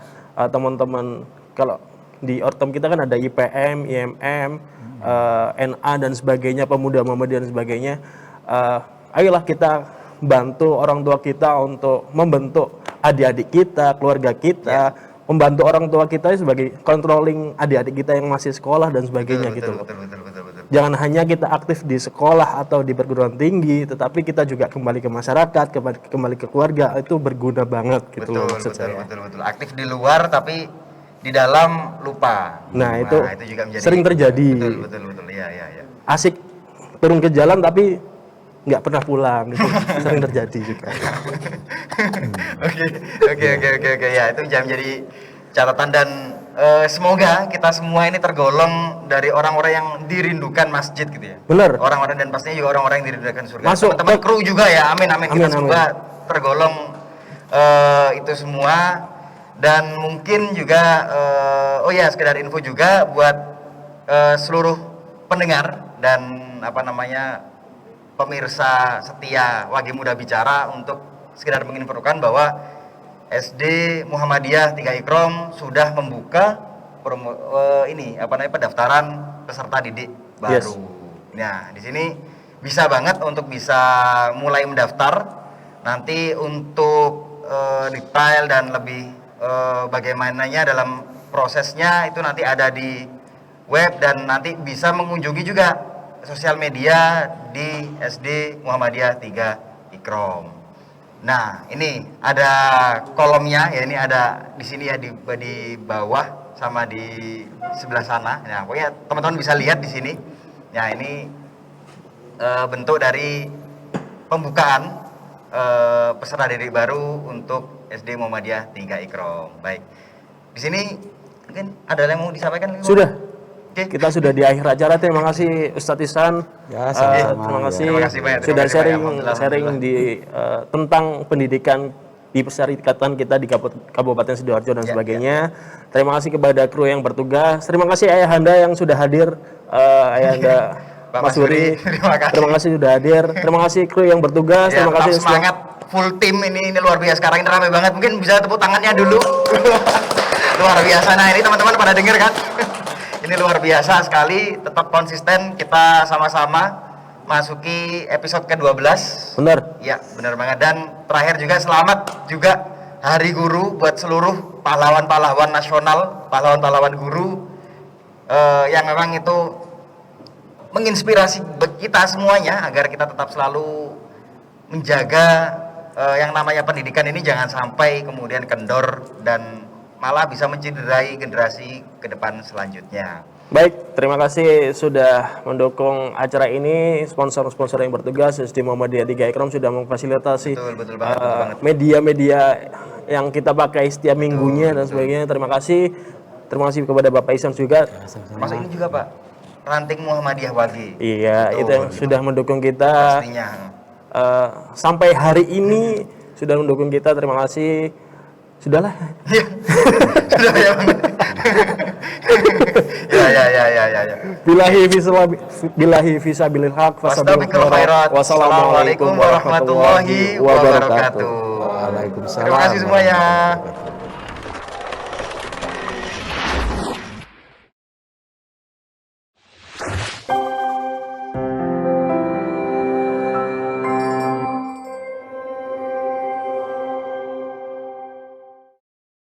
teman-teman kalau di Ortom kita kan ada IPM, IMM, NA dan sebagainya, pemuda Muhammadiyah dan sebagainya. Ayolah kita bantu orang tua kita untuk membentuk adik-adik kita, keluarga kita, membantu orang tua kita sebagai controlling adik-adik kita yang masih sekolah dan sebagainya gitu loh. Betul. Jangan hanya kita aktif di sekolah atau di perguruan tinggi, tetapi kita juga kembali ke masyarakat, kembali ke keluarga, itu berguna banget gitu loh maksud saya. Betul. Aktif di luar tapi di dalam lupa. Nah, itu juga menjadi sering terjadi. Betul. Iya. Asik turun ke jalan tapi nggak pernah pulang gitu. Sering terjadi juga. Oke. Ya, itu jangan menjadi catatan dan semoga kita semua ini tergolong dari orang-orang yang dirindukan masjid gitu ya. Benar. Orang-orang dan pastinya juga orang-orang yang dirindukan surga. Masuk teman-teman kru juga ya. Amin. Kita semoga tergolong itu semua. Dan mungkin juga sekedar info juga buat seluruh pendengar dan pemirsa setia Wage Muda Bicara, untuk sekedar menginfokan bahwa SD Muhammadiyah 3 Ikrom sudah membuka pendaftaran peserta didik baru. Yes. Nah, di sini bisa banget untuk bisa mulai mendaftar. Nanti untuk detail dan lebih bagaimananya dalam prosesnya itu nanti ada di web, dan nanti bisa mengunjungi juga sosial media di SD Muhammadiyah 3 Ikrom. Nah, ini ada kolomnya ya, ini ada di sini ya, di bawah sama di sebelah sana. Nah, pokoknya teman-teman bisa lihat di sini. Nah, ini bentuk dari pembukaan peserta didik baru untuk SD Muhammadiyah 3 Ikrom. Baik. Di sini mungkin ada yang mau disampaikan? Sudah. Kita sudah di akhir acara. Terima kasih Ustadz Ihsan. Ya, sama-sama. Terima kasih banyak. Sudah sharing di tentang pendidikan di persyarikatan kita di Kabupaten Sidoarjo dan sebagainya. Terima kasih kepada kru yang bertugas. Terima kasih Ayahanda yang sudah hadir. Ayahanda Pak Mas Suri. terima kasih. sudah hadir. Terima kasih kru yang bertugas. Ya, Terima tetap kasih semangat full tim ini luar biasa. Sekarang ini ramai banget. Mungkin bisa tepuk tangannya dulu. Luar biasa. Nah, ini teman-teman pada denger kan? Ini luar biasa sekali. Tetap konsisten kita sama-sama masuki episode ke-12. Benar. Ya, benar banget. Dan terakhir juga selamat juga Hari Guru buat seluruh pahlawan-pahlawan nasional, pahlawan-pahlawan guru yang memang itu menginspirasi kita semuanya agar kita tetap selalu menjaga yang namanya pendidikan ini jangan sampai kemudian kendor dan malah bisa mencederai generasi ke depan selanjutnya. Baik, terima kasih sudah mendukung acara ini. Sponsor-sponsor yang bertugas, Sistem Muhammadiyah 3 Ikram sudah memfasilitasi Betul banget. media-media yang kita pakai setiap minggunya dan sebagainya. Terima kasih kepada Bapak Isan juga. Masuk ini juga Pak, Ranting Muhammadiyah Wage. Iya, Betul, itu yang sudah mendukung kita. Pastinya. Sampai hari ini sudah mendukung kita. Terima kasih. Sudahlah. Sudah ya. Ya. Bilahi fisabilil haq Fastabiqul khairat. Wassalamualaikum warahmatullahi wabarakatuh. Waalaikumsalam. Terima kasih semuanya.